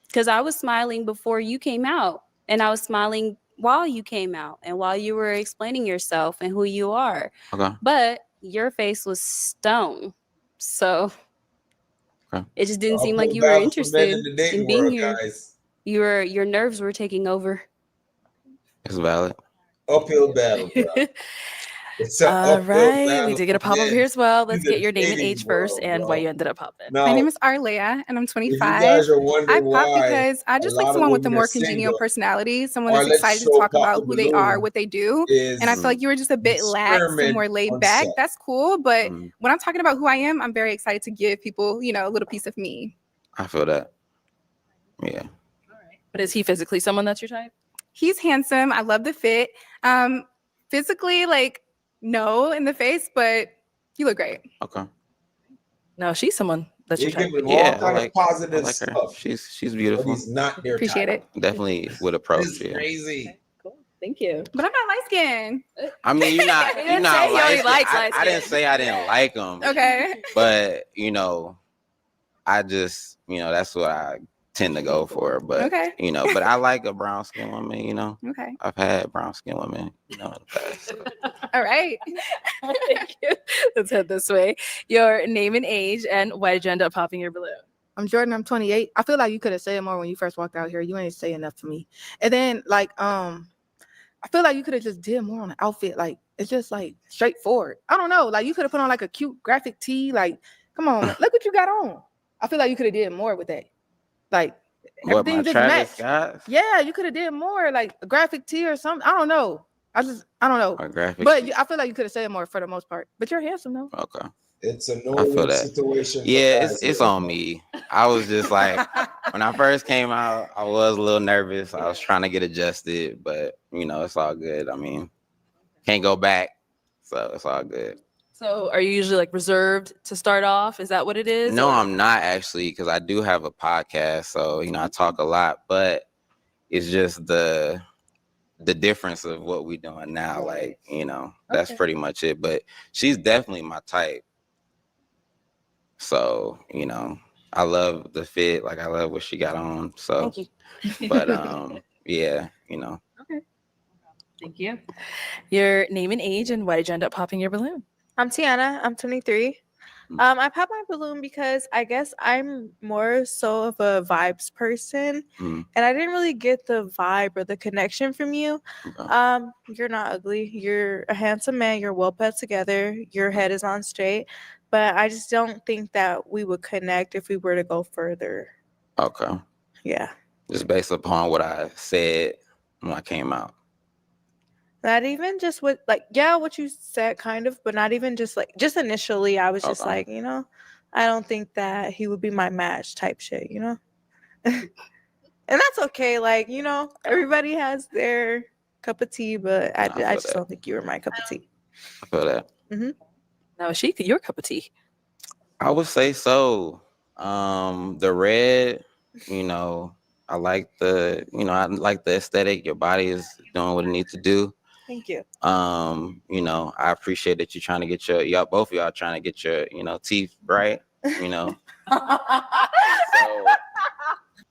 because I was smiling before you came out, and I was smiling while you came out, and while you were explaining yourself and who you are. Okay. But your face was stone, so it just didn't seem like you were interested in being here. Guys. Your nerves were taking over. It's valid. Uphill battle, bro. All right, we did get a pop over here as well. Let's get your name and age first, and why you ended up popping. My name is Arlea, and I'm 25. You guys are wondering I pop why because I just a like lot of someone with a women more are congenial single. personality, someone Or that's let's excited to show talk Pop about the who they are, Balloon what they do. is And I feel like you were just a bit lax and experiment more laid on back. set. That's cool. But when I'm talking about who I am, I'm very excited to give people, a little piece of me. I feel that. Yeah. But is he physically someone that's your type? He's handsome. I love the fit. Physically, like, no in the face, but you look great. Okay. No, she's someone that's your You type. give him Yeah, all kind of positive I like her. stuff. She's beautiful. But he's not your Appreciate type. it. Definitely would approach. It's Yeah. crazy. Thank you. But I'm not light skinned. I mean, you're not. He You're didn't not say he only light. likes I light didn't skin. say I didn't like them. Okay. But I just that's what I tend to go for. But Okay. but I like a brown skin woman. Okay. I've had brown skin women. In the past. So. All right. Thank you. Let's head this way. Your name and age, and why did you end up popping your balloon? I'm Jordan. I'm 28. I feel like you could have said more when you first walked out here. You ain't say enough to me. And then I feel like you could have just did more on the outfit. Like it's just like straightforward. I don't know. Like you could have put on like a cute graphic tee. Like, come on, look what you got on. I feel like you could have did more with that. Like What, everything my just Travis matched. Scott? Yeah, you could have did more, like a graphic tee or something. I don't know. I don't know. A graphic But tee. I feel like you could have said more for the most part. But you're handsome though. Okay. It's a I feel no-win that. situation. for Yeah, guys it's here. on me. I was just like, when I first came out, I was a little nervous. I was trying to get adjusted, but it's all good. I mean, can't go back, so it's all good. So are you usually like reserved to start off? Is that what it is? No, or- I'm not actually, because I do have a podcast. So, you know, I talk a lot, but it's just the difference of what we're doing now. Like, you know, that's pretty much it. But she's definitely my type. So, you know, I love the fit. Like, I love what she got on. So, Thank you. but yeah, you know. Okay. Thank you. Your name and age, and why did you end up popping your balloon? I'm Tiana. I'm 23. I popped my balloon because I guess I'm more so of a vibes person, and I didn't really get the vibe or the connection from you. You're not ugly. You're a handsome man. You're well put together. Your head is on straight, but I just don't think that we would connect if we were to go further. Okay. Yeah. Just based upon what I said when I came out. Not even just what, like, yeah, what you said, kind of, but not even just like, just initially, I was just like, you know, I don't think that he would be my match type shit, you know? And that's okay. Like, you know, everybody has their cup of tea, but I just don't think you were my cup of tea. I feel that. Now, is she your cup of tea? I would say so. The red, you know, I like the aesthetic. Your body is doing what it needs to do. Thank you. You know, I appreciate that you're trying to get both of y'all trying to get your, you know, teeth right, you know.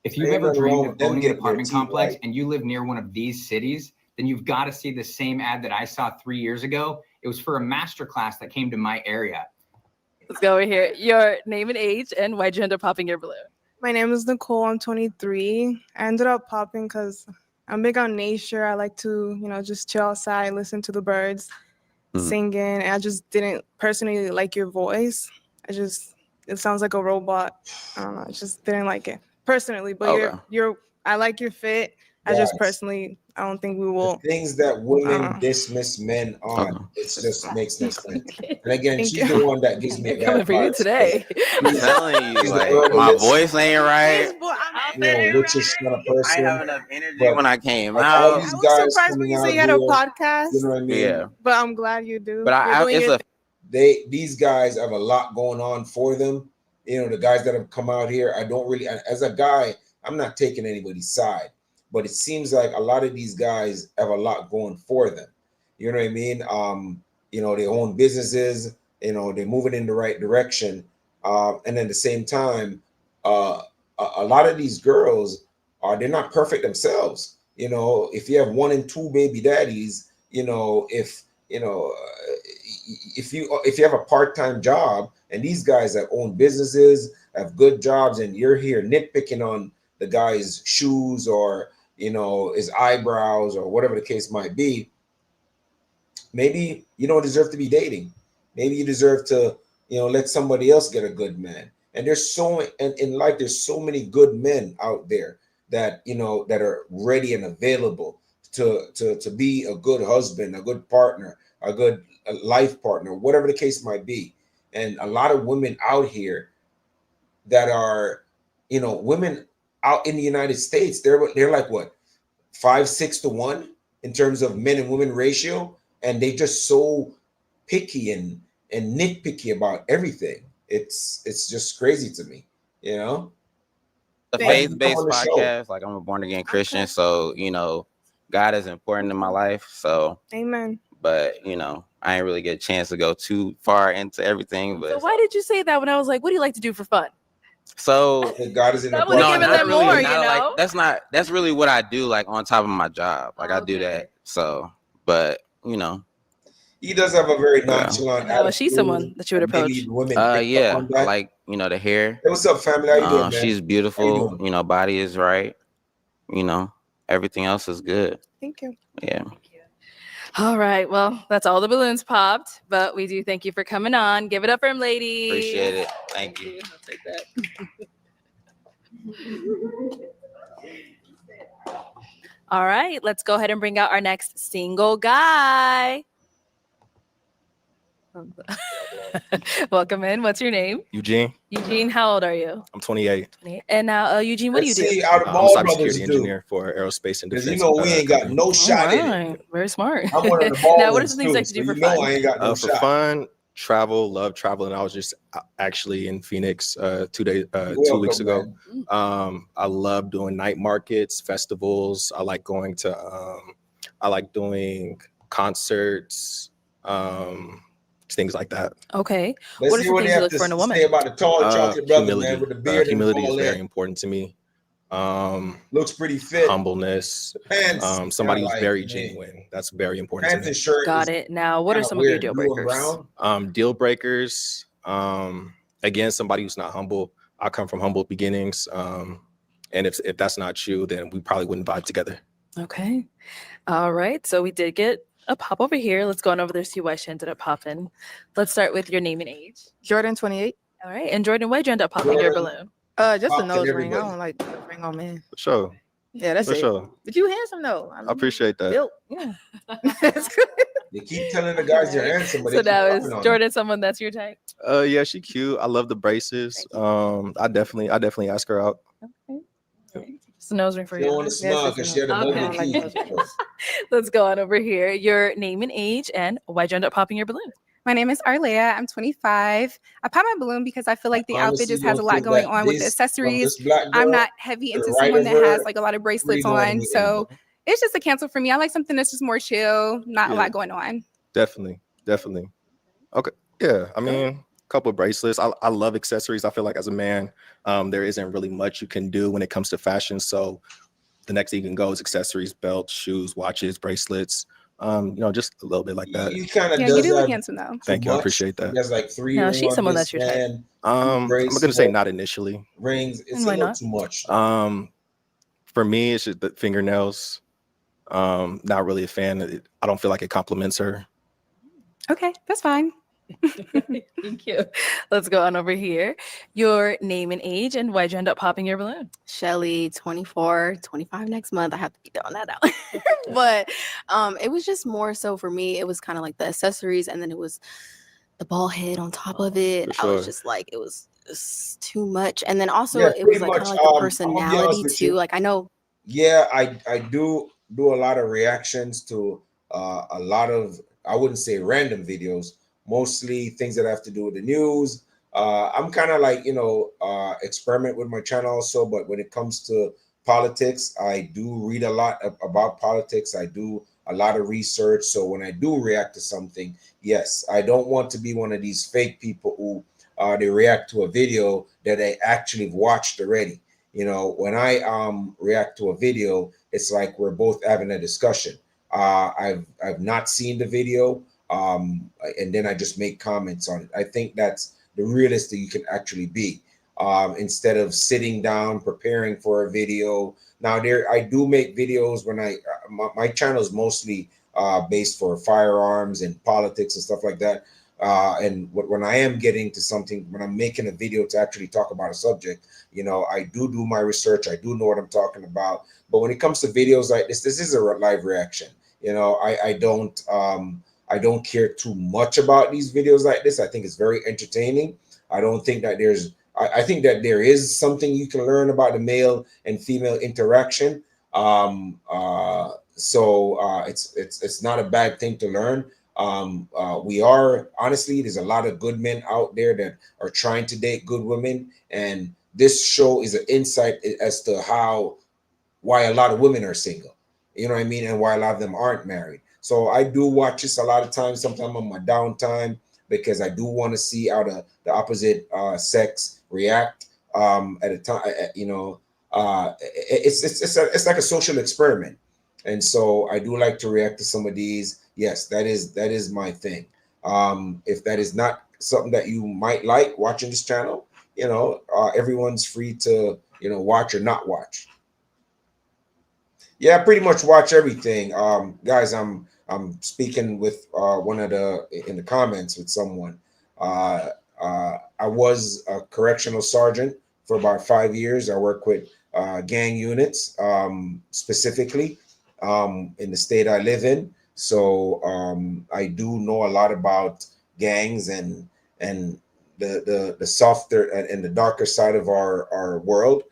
If you've ever dreamed of owning an apartment complex and you live near one of these cities, then you've got to see the same ad that I saw 3 years ago. It was for a master class that came to my area. Let's go over here. Your name and age, and why'd you end up popping your balloon? My name is Nicole. I'm 23. I ended up popping because I'm big on nature. I like to, you know, just chill outside, listen to the birds singing. And I just didn't personally like your voice. It sounds like a robot. I don't know. I just didn't like it personally. But I like your fit. I just personally, I don't think we will. The things that women dismiss men on, it just makes no sense. And again, she's the one that gives me a coming for you today. I'm telling you, like, my voice ain't right. You know, richest kind of person. I have enough energy when I came like, out. all these guys Surprised when you say you had a podcast. You know what I mean? Yeah. But I'm glad you do. But these guys have a lot going on for them. You know, the guys that have come out here, I don't really, as a guy, I'm not taking anybody's side. But it seems like a lot of these guys have a lot going for them. You know what I mean? You know, they own businesses, you know, they're moving in the right direction. And at the same time, a lot of these girls they're not perfect themselves. You know, if you have 1 and 2 baby daddies, you know, if you have a part-time job and these guys that own businesses, have good jobs, and you're here nitpicking on the guy's shoes or, you know, his eyebrows or whatever the case might be, maybe you don't deserve to be dating. Maybe you deserve to, you know, let somebody else get a good man. And there's in life, there's so many good men out there that, you know, that are ready and available to be a good husband, a good partner, a good life partner, whatever the case might be. And a lot of women out here that are, you know, women out in the United States, they're like what, 5-6 to 1 in terms of men and women ratio, and they just so picky and nitpicky about everything. It's just crazy to me, you know. The faith-based podcast, like, I'm a born again Christian, so, you know, God is important in my life. So, amen. But, you know, I ain't really get a chance to go too far into everything. But So why did you say that when I was like, what do you like to do for fun? So God is in the that's really what I do, like, on top of my job. Like, I do that. So, but, you know, he does have a very nonchalant attitude. She's someone that you would approach. Yeah, I like, you know, the hair. Hey, what's up, family? How you doing, man? She's beautiful. You know, body is right. You know, everything else is good. Thank you. Yeah. All right. Well, that's all the balloons popped, but we do thank you for coming on. Give it up for him, ladies. Appreciate it. Thank you. I'll take that. All right. Let's go ahead and bring out our next single guy. Welcome in. What's your name? Eugene. Eugene, how old are you? I'm 28. And now, Eugene, what do you do? I'm a cybersecurity engineer for aerospace and defense. You know, we ain't got no shot in it. Very smart. I'm one of the ball now, what are some things that you do for fun? I ain't got no for shot. fun, travel, love travel, and I was just actually in Phoenix 2 weeks ago. I love doing night markets, festivals. I like going to I like doing concerts, things like that. Okay. Let's What are see some what things they you have look to for in a woman? say about the tall chocolate brother, Humility. man, with the beard and Humility is all very that. important to me. Looks pretty fit. Humbleness. Pants, Somebody kinda who's like, very hey, genuine. That's very important pants to and me. shirt Got is it. Now, what are kinda some of your weird, deal blue and breakers? brown. Deal breakers. Again, somebody who's not humble. I come from humble beginnings. And if that's not you, then we probably wouldn't vibe together. Okay. All right. So we did get a pop over here. Let's go on over there, see why she ended up popping. Let's start with your name and age. Jordan, 28. All right. And Jordan, why'd you end up popping your balloon? Just a Pop to nose ring. I everybody. don't like a ring on men. For sure. Yeah, that's For it. sure. But you handsome though. I appreciate that. Built. Yeah. That's good. They keep telling the guys they're handsome, but So they keep now is popping on them. Jordan someone that's your type? Yeah, she cute. I love the braces. I definitely ask her out. Just a nose ring for She you. don't want to smile because she had a Okay. ugly teeth. Let's go on over here. Your name and age, and why'd you end up popping your balloon? My name is Arlea. I'm 25. I pop my balloon because I feel like the outfit Honestly, just has a don't lot feel going that on with the this- from accessories. this black I'm girl not heavy to into right someone of that her, has like a lot of bracelets read on on. me So it's just a cancel for me. I like something that's just more chill, not a Yeah. lot going on. Definitely. Okay. Yeah. I mean, a couple of bracelets. I love accessories. I feel like as a man, there isn't really much you can do when it comes to fashion. So the next thing you can go is accessories, belts, shoes, watches, bracelets. Just a little bit like that. You kind of Yeah, does you do look have handsome though. Thank you. I much. appreciate that. He has like 3 Now, rings she's on someone his that's your type. hand, I'm gonna say not initially. rings. It's And a why little not? too much. For me, it's just the fingernails. Not really a fan. I don't feel like it compliments her. Okay, that's fine. Thank you. Let's go on over here. Your name and age, and why'd you end up popping your balloon? Shelly, 24, 25 next month. I have to be throwing that out. But it was just more so for me, it was kind of like the accessories, and then it was the ball head on top of it. For I was sure. just like, it was just too much. And then also Yeah, it was pretty like kind much. of like the I'm gonna be personality honest with too. you. Like I know Yeah, I do a lot of reactions to a lot of, I wouldn't say random videos, mostly things that have to do with the news. I'm kind of like, experiment with my channel also, but when it comes to politics, I do read a lot about politics. I do a lot of research. So when I do react to something, yes, I don't want to be one of these fake people who they react to a video that they actually have watched already. When I react to a video, it's like we're both having a discussion. I've not seen the video, and then I just make comments on it. I think that's the realest that you can actually be, instead of sitting down preparing for a video. Now I do make videos when my channel is mostly based for firearms and politics and stuff like that. And when I am getting to something, when I'm making a video to actually talk about a subject, I do my research. I do know what I'm talking about. But when it comes to videos like this is a live reaction. I don't care too much about these videos like this. I think it's very entertaining. I don't think that I think that there is something you can learn about the male and female interaction. So it's not a bad thing to learn. We are, honestly, there's a lot of good men out there that are trying to date good women, and this show is an insight as to why a lot of women are single, you know what I mean, and why a lot of them aren't married. So I do watch this a lot of times, sometimes on my downtime, because I do want to see how the opposite sex react at a time. It's like a social experiment, and so I do like to react to some of these. Yes, that is my thing. If that is not something that you might like watching this channel, everyone's free to watch or not watch. Yeah, I pretty much watch everything. Guys, I'm speaking with one of in the comments with someone. I was a correctional sergeant for about 5 years. I work with gang units, specifically in the state I live in. So I do know a lot about gangs and the softer and the darker side of our world.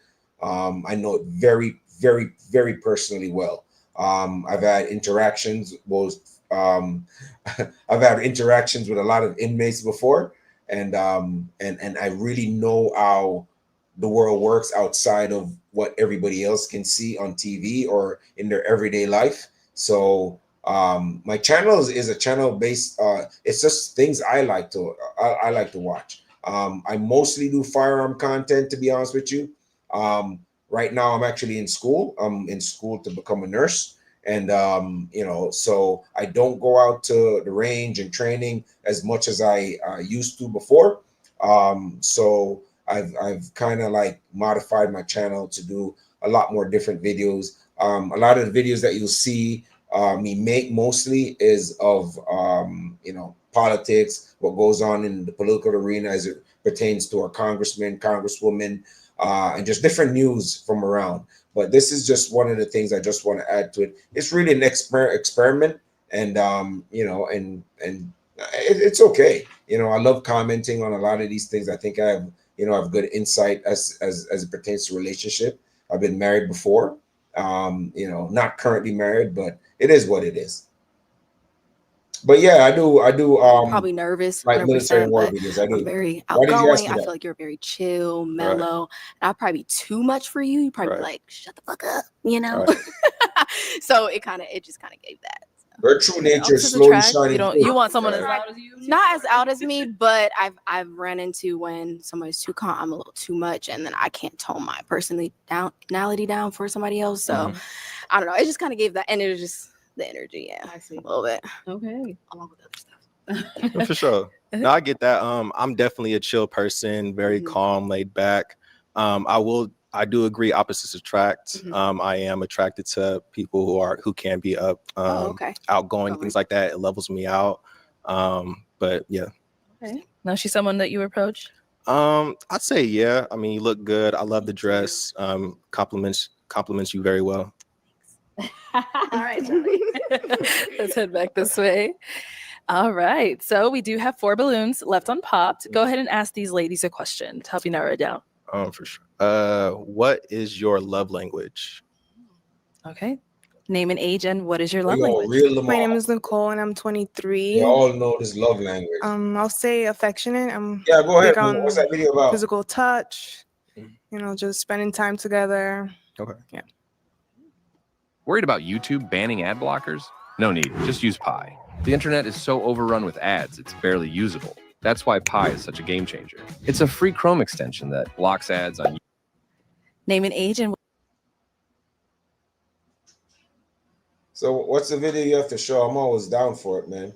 I know it very, very, very personally well. I've had interactions both I've had interactions with a lot of inmates before, and I really know how the world works outside of what everybody else can see on TV or in their everyday life. So my channel is a channel based. It's just things I like to watch. I mostly do firearm content, to be honest with you. Right now, I'm actually in school. I'm in school to become a nurse, and so I don't go out to the range and training as much as I used to before. So I've kind of like modified my channel to do a lot more different videos. A lot of the videos that you'll see me make mostly is of politics, what goes on in the political arena as it pertains to our congressmen, congresswomen, and just different news from around. But this is just one of the things I just want to add to it. It's really an experiment, and it's okay. I love commenting on a lot of these things. I think I have good insight as it pertains to relationship. I've been married before, not currently married, but it is what it is. But yeah, I do. Probably nervous, like military 100%, war but videos. I do. I'm very Why did you ask outgoing. me I that? feel like you're very chill, mellow. And I'll probably be too much for you. You probably be like, shut the fuck up, So it just kind of gave that. Her true nature is Opposites slowly attract. shining through. You want someone as loud as you? Not as out as me, but I've run into when somebody's too calm, I'm a little too much, and then I can't tone my personality down for somebody else. So I don't know. It just kind of gave that, and it was just the energy. Yeah, I see a little bit. Okay, along with other stuff. For sure. No, I get that. I'm definitely a chill person, very calm, laid back. I do agree opposites attract. I am attracted to people who can be outgoing, things like that. It levels me out. But yeah. Okay. Now she's someone that you approach? I'd say yeah. I mean, you look good. I love the dress. Compliments you very well. All right, Johnny. Let's head back this way. All right. So we do have 4 balloons left unpopped. Go ahead and ask these ladies a question to help you narrow it down. For sure. What is your love language? Okay. Name and age and what is your love language? My name is Nicole and I'm 23. We all know this love language. I'll say affectionate. Yeah, go ahead. big on What's that video about? Physical touch. Just spending time together. Okay. Yeah. Worried about YouTube banning ad blockers? No need, just use Pi. The internet is so overrun with ads, it's barely usable. That's why Pi is such a game changer. It's a free Chrome extension that blocks ads on YouTube. Name and age and So what's the video you have to show? I'm always down for it, man.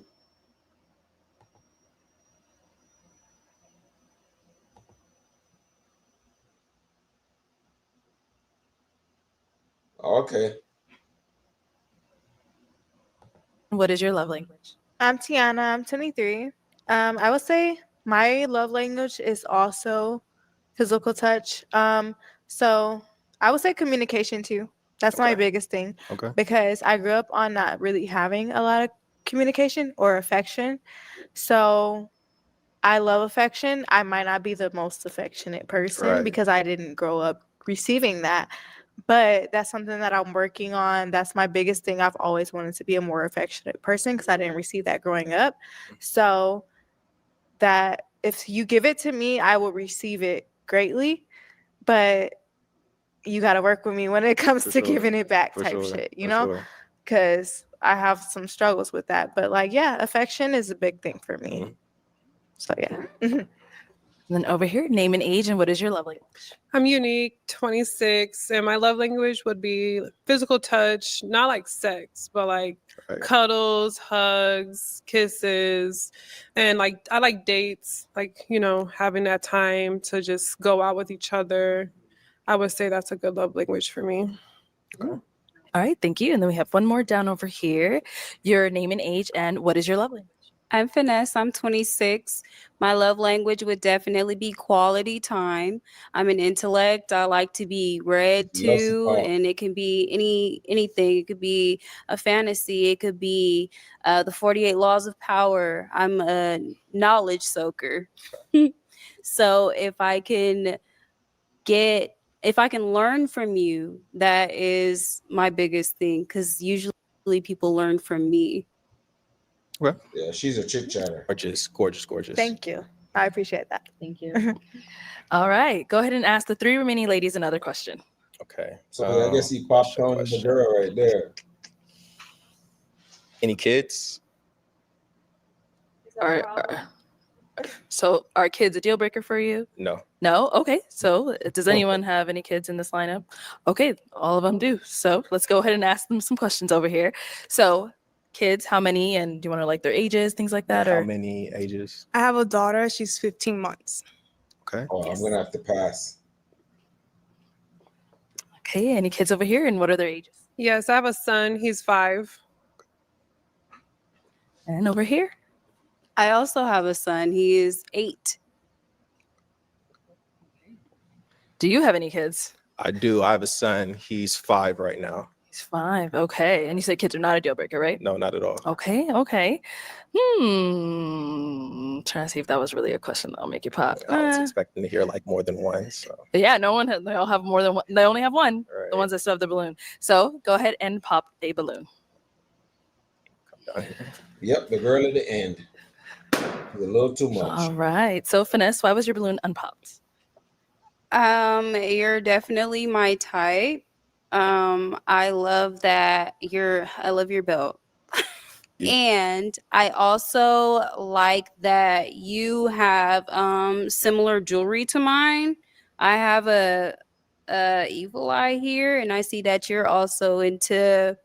Okay. what is your love language? I'm Tiana. I'm 23. I would say my love language is also physical touch. So I would say communication too. That's my biggest thing. Okay. Because I grew up on not really having a lot of communication or affection. So I love affection. I might not be the most affectionate person because I didn't grow up receiving that. But that's something that I'm working on. That's my biggest thing. I've always wanted to be a more affectionate person because I didn't receive that growing up. So that if you give it to me, I will receive it greatly. But you got to work with me when it comes to giving it back type shit, because I have some struggles with that. But affection is a big thing for me. So yeah. And then over here, name and age and what is your love language? I'm Unique, 26, and my love language would be physical touch, not like sex, but like cuddles, hugs, kisses, and I like dates, having that time to just go out with each other. I would say that's a good love language for me. All right, thank you. And then we have one more down over here. Your name and age and what is your love language? I'm Finesse. I'm 26. My love language would definitely be quality time. I'm an intellect. I like to be read to, and it can be anything. It could be a fantasy. It could be the 48 Laws of Power. I'm a knowledge soaker. So if I can learn from you, that is my biggest thing, because usually people learn from me. Okay. Yeah, she's a chit chatter. Gorgeous, gorgeous, gorgeous. Thank you. I appreciate that. Thank you. All right. Go ahead and ask the 3 remaining ladies another question. Okay. So I guess he popped on the girl right there. Any kids? So are kids a deal breaker for you? No. No? Okay. So does anyone have any kids in this lineup? Okay. All of them do. So let's go ahead and ask them some questions over here. So kids, how many? And do you want to like their ages, things like that? How Or many ages? I have a daughter. She's 15 months. Okay. Oh, I'm gonna have to pass. okay. Any kids over here? And what are their ages? Yes, I have a son. He's 5. And over here? I also have a son. He is 8. Do you have any kids? I do. I have a son. He's 5 right now. He's 5. Okay. And you said kids are not a deal breaker, right? No, not at all. Okay. Okay. Trying to see if that was really a question that'll make you pop. I was expecting to hear like more than one. So Yeah, no one. They all have more than one. They only have one. The ones that still have the balloon. So go ahead and pop a balloon. Yep, the girl at the end. A little too much. All right. So Finesse, why was your balloon unpopped? You're definitely my type. I love that I love your belt. And I also like that you have similar jewelry to mine. I have a evil eye here, and I see that you're also into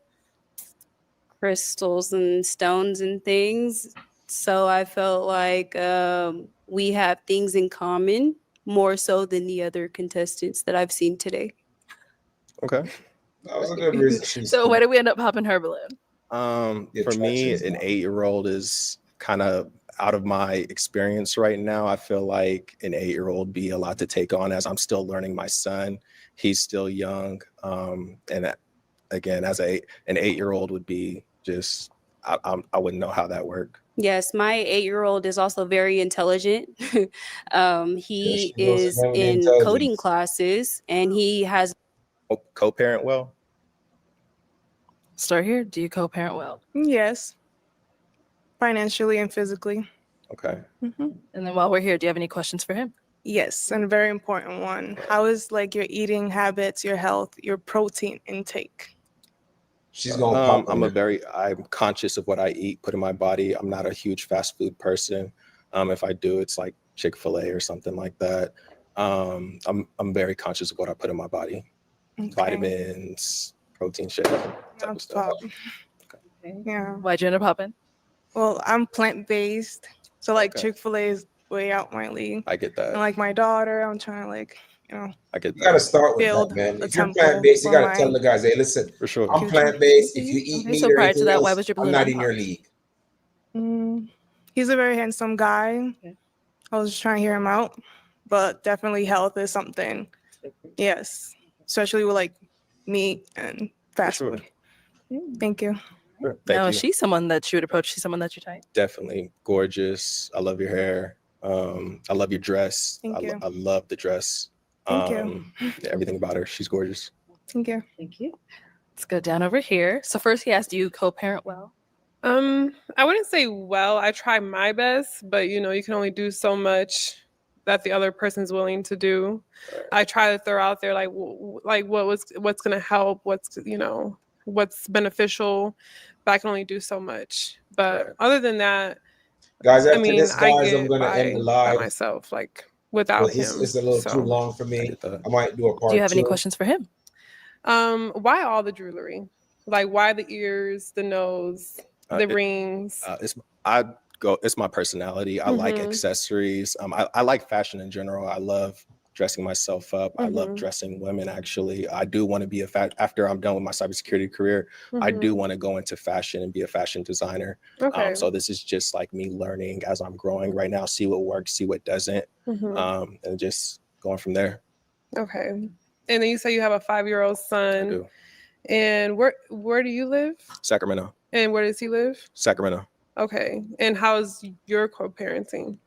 crystals and stones and things. So I felt like we have things in common more so than the other contestants that I've seen today. okay. That was a good reason. So where did we end up popping her balloon? For me, an 8-year-old is kind of out of my experience right now. I feel like an 8-year-old be a lot to take on as I'm still learning my son. He's still young. And again, as an 8-year-old would be just, I wouldn't know how that worked. Yes, my 8-year-old is also very intelligent. He she knows is feminine in intelligence. coding classes, and he has Co-parent well? Start here. Do you co-parent well? Yes. Financially and physically. Okay. And then while we're here, do you have any questions for him? Yes, and a very important one. How is like your eating habits, your health, your protein intake? She's gonna pop. I'm conscious of what I eat, put in my body. I'm not a huge fast food person. If I do, it's like Chick-fil-A or something like that. I'm very conscious of what I put in my body. Okay. Vitamins, protein shake. type of stuff. Yeah. Why'd you end up popping? Well, I'm plant-based, so like Okay. Chick-fil-A is way out my league. I get that. And like my daughter, I'm trying to like, I get You gotta start with build that, man. a If you're temple plant-based, you for gotta tell my the guys, hey, listen, for sure. I'm plant-based. If you eat Okay, meat so or prior to anything that, else, why was your I'm balloon not in your unpopped? league. He's a very handsome guy. I was just trying to hear him out, but definitely health is something. Yes, especially with like meat and fast sure. food. Thank you. Sure. Now, Thank is you. she someone that you would approach? She's someone that you type? Definitely gorgeous. I love your hair. I love your dress. Thank you. I love the dress. Thank you. Yeah, everything about her. She's gorgeous. Thank you. Thank you. Let's go down over here. So first he asked, do you co-parent well? I wouldn't say well. I try my best, but you can only do so much that the other person's willing to do. I try to throw out there like what's gonna help, what's beneficial, but I can only do so much. But other than that, Guys, I after mean, this, I guys, get I'm gonna end the by live. myself, like without him. It's a little too so. long for me. I might do a part Do you have any 2. questions for him? Why all the jewelry? Like why the ears, the nose, the rings? It's my personality. I like accessories. I like fashion in general. I love dressing myself up. I love dressing women. Actually, I do want to be after I'm done with my cybersecurity career. I do want to go into fashion and be a fashion designer. Okay. So this is just like me learning as I'm growing right now. See what works, see what doesn't, and just going from there. Okay. And then you say you have a 5-year-old son. I do. And where do you live? Sacramento. And where does he live? Sacramento. Okay. And how's your co-parenting?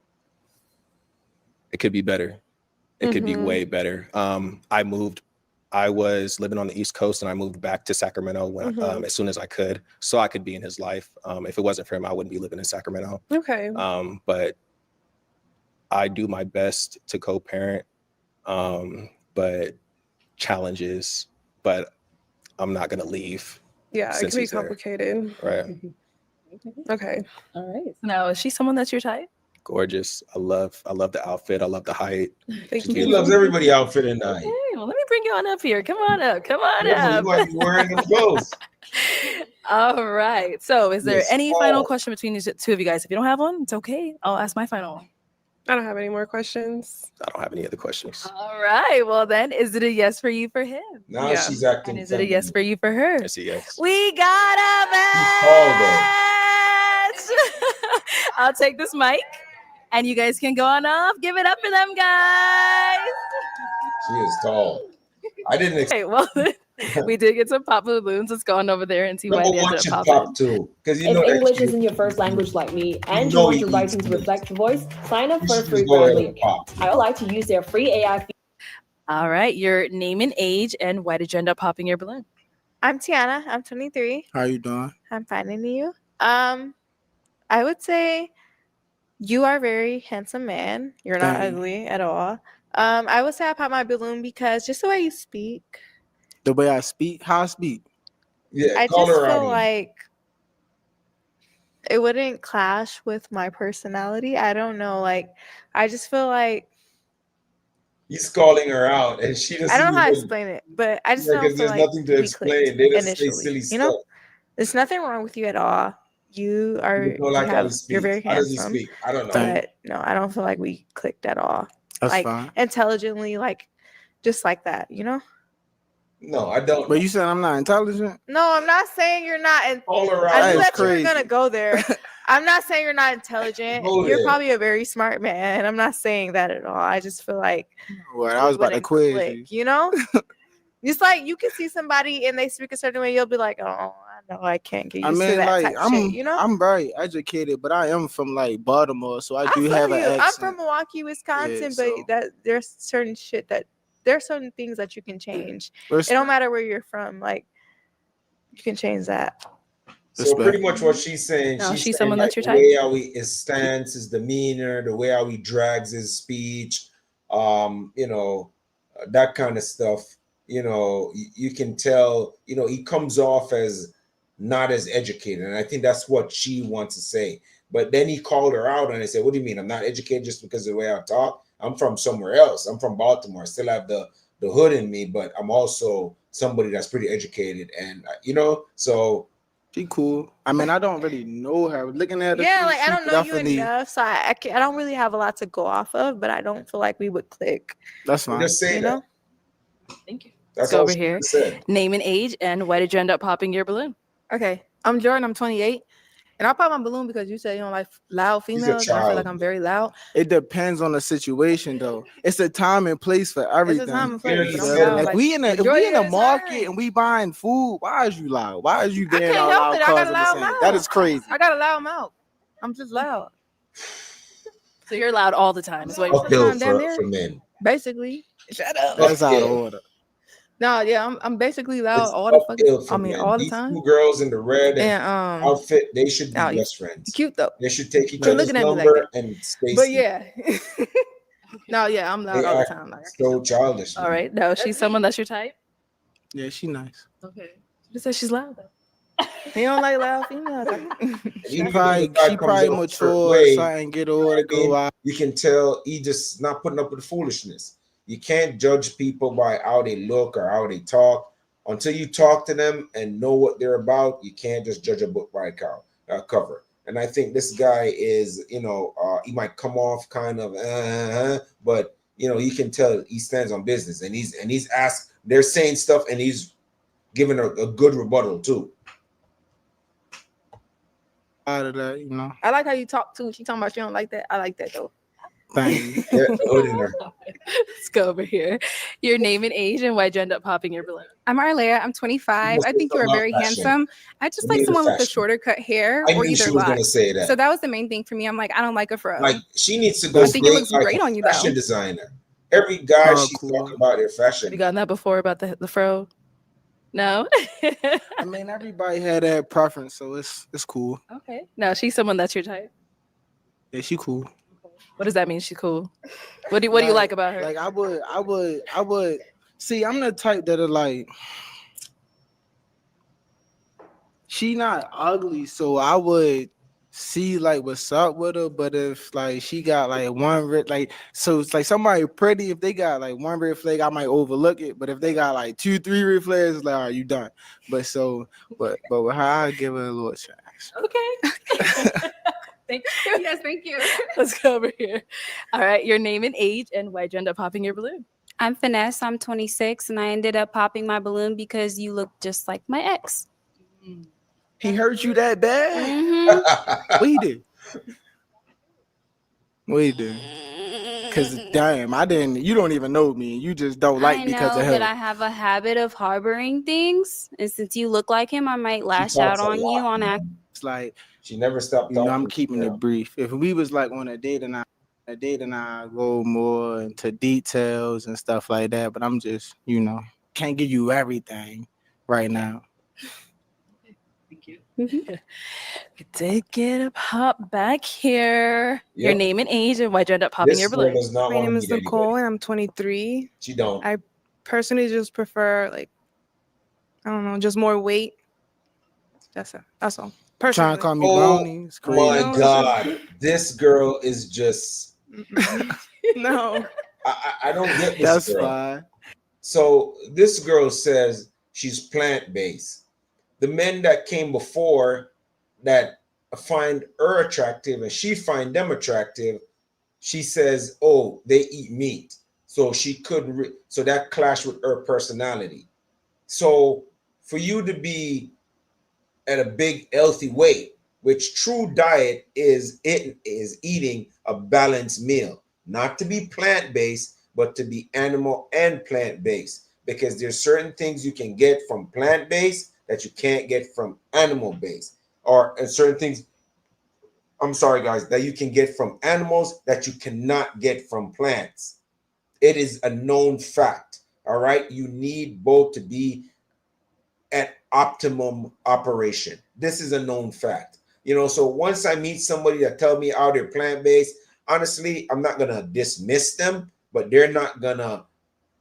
It could be better. It could be way better. I moved I was living on the East Coast and I moved back to Sacramento when as soon as I could, so I could be in his life. If it wasn't for him, I wouldn't be living in Sacramento. Okay. But I do my best to co-parent, but challenges, but I'm not gonna leave. Yeah, it since can be he's there. complicated. Right. Okay. All right. Now, is she someone that's your type? Gorgeous. I love the outfit. I love the height. Thank He loves everybody outfit and height. Hey, well, let me bring you on up here. Come on up. Come on Yeah, up. you might be wearing them clothes. All right. So, is there Yes, any final all. question between the two of you guys? If you don't have one, it's okay. I'll ask my final one. I don't have any more questions. I don't have any other questions. All right. Well, then, is it a yes for you for him? Now Yeah. she's acting. And is it a yes for you for her? Yes, yes. We got a called match. I'll take this mic, and you guys can go on off. Give it up for them, guys. She is tall. I didn't expect. Okay, well, we did get some pop balloons. Let's go on over there and see why Number they one ended should up pop popping. too, because you If know English actually, isn't your first language like me and You you know want he your writing eats to reflect your voice, sign up you for a should free just go ahead Grammarly and account. pop. I would like to use their free AI All right, your name and age, and why did you end up popping your balloon? I'm Tiana. I'm 23. How you doing? I'm finding you. I would say you are a very handsome man. You're not Thank you. ugly at all. I would say I pop my balloon because just the way you speak, The way I speak, how I speak. Yeah, I call just her feel out. like it wouldn't clash with my personality. I don't know. Like, I just feel like He's calling her out, and she doesn't. I don't know how to even- explain it, but I just Yeah, don't 'cause feel there's like nothing to we explain. clicked They just say initially. silly You stuff. know, there's nothing wrong with you at all. You are. You don't like how he you're speaks. very How does he handsome. speak? I don't know. Thank you. But no, I don't feel like we clicked at all. That's like fine. intelligently, like just like that, you know? No, I don't. But you said I'm not intelligent? No, I'm not saying you're not. Call her out. I That knew is that you were crazy. gonna go there. I'm not saying you're not intelligent. Go You're there. probably a very smart man. I'm not saying that at all. I just feel like Well, I was about to wouldn't quiz click, you. you know? It's like you can see somebody and they speak a certain way, you'll be like, oh, I know I can't get used I to mean, that like type I'm, shit, you know? I'm very educated, but I am from like Baltimore, so I do feel have an you. accent. I'm from Milwaukee, Wisconsin, Yeah, but so- that there's certain shit that there's certain things that you can change. It Respect. don't matter where you're from, like you can change that. So Respect. pretty much what she's saying, No, she's she's saying someone like that's your the type. way how his stance, his demeanor, the way how he drags his speech, that kind of stuff. You can tell, he comes off as not as educated, and I think that's what she wants to say. But then he called her out, and I said, "What do you mean? I'm not educated just because of the way I talk? I'm from somewhere else. I'm from Baltimore. I still have the hood in me, but I'm also somebody that's pretty educated, and so." She cool. I mean, I don't really know her. Looking at her, Yeah, she- like I she don't know you definitely- enough, so I don't really have a lot to go off of, but I don't feel like we would click. That's fine. Just say You that. know? Thank you. That's Let's go all over she here. said. Name and age, and why did you end up popping your balloon? Okay, I'm Jordan. I'm 28, and I pop my balloon because you said you don't like loud He's a females. And I feel child. like I'm very loud. It depends on the situation, though. It's a time and place for everything. It's a time and Yeah, place. you but I'm said loud, it. If like, we in enjoy a your market time. and we buying food, why is you loud? Why is you I being can't all help loud? it. I got a causing the loud same? mouth. That is crazy. I got a loud mouth. I'm just loud. So you're loud all the time. Is what you're saying. Uphill Damn near. for men. Basically. Shut up. That's out of Uphill. order. No, yeah, I'm basically loud It's all the fucking. uphill for I mean, men. all the These time. two girls in the red And outfit, they should be now you- best friends. cute though. They should take each Quit other's looking at me like number that. and stay. But yeah. No, yeah, I'm loud They all the act time. Like, so childish. All right. No, she's someone that's your type. Yeah, she nice. Okay. Just said she's loud though. he don't like loud females. She Even probably if the guy she comes probably up a certain mature, way, something get you know older, what I mean? go out. You can tell he just not putting up with the foolishness. You can't judge people by how they look or how they talk. Until you talk to them and know what they're about, you can't just judge a book by a cover. And I think this guy is, he might come off kind of, but you can tell he stands on business, and he's asked. They're saying stuff, and he's giving a good rebuttal too. Out of that, you know. I like how you talk too. She talking about she don't like that. I like that though. Thank you. Yeah, the hood in her. Let's go over here. Your name and age, and why'd you end up popping your balloon? I'm Arlea. I'm 25. must I say think you are something very about fashion. handsome. I just Give like me the someone with the fashion. shorter cut hair I or knew either she was gonna locks. say that. So that was the main thing for me. I'm like, I don't like a fro. Like she needs to go. I think it date looks like great a on you, fashion though. designer. Every guy Oh, she's cool. talking about their Have fashion. you gotten that before about the fro? No. I mean, everybody had that preference, so it's cool. Okay. No, she's someone that's your type. Yeah, she cool. What does that mean? She's cool. What do you like about her? Like I would see. I'm the type that are like, she not ugly, so I would see like what's up with her. But if like she got like one like, so it's like somebody pretty. If they got like one red flag, I might overlook it. But if they got like 2-3 red flags, it's like, all right, you done. But with her, I give her a little chance. Okay. Thank you. Yes, thank you. Let's go over here. All right, your name and age, and why'd you end up popping your balloon? I'm Finesse. I'm 26, and I ended up popping my balloon because you look just like my ex. He hurt you that bad? Mhm. What he did? What he did? Cause damn, I didn't. You don't even know me. You just don't like I because know, of but him. I have a habit of harboring things, and since you look like him, I might lash out talks a on you lot, on act. It's like, She never stopped you know, talking. I'm keeping it brief. If we was like on a date and I go more into details and stuff like that, but I'm just, you know, can't give you everything right now. Thank you. We did get a pop back here. Your Yep. name and age, and why'd you end up popping This your girl balloon? does not My want to name is meet Nicole, anybody. and I'm 23. She don't. I personally just prefer like, I don't know, just more weight. That's it. That's all. Trying Personally. to call me Oh brownie. It's crazy. my No, it's God, this girl is just. No. I don't get this That's girl. fine. So this girl says she's plant-based. The men that came before that find her attractive and she find them attractive, she says, oh, they eat meat. So she couldn't, so that clashed with her personality. So for you to be at a big healthy weight, which true diet is eating a balanced meal, not to be plant-based, but to be animal and plant-based, because there's certain things you can get from plant-based that you can't get from animal-based, or certain things, I'm sorry guys, that you can get from animals that you cannot get from plants. It is a known fact. All right, you need both to be at optimum operation. This is a known fact. You know, so once I meet somebody that tell me, oh, they're plant-based, honestly, I'm not gonna dismiss them, but they're not gonna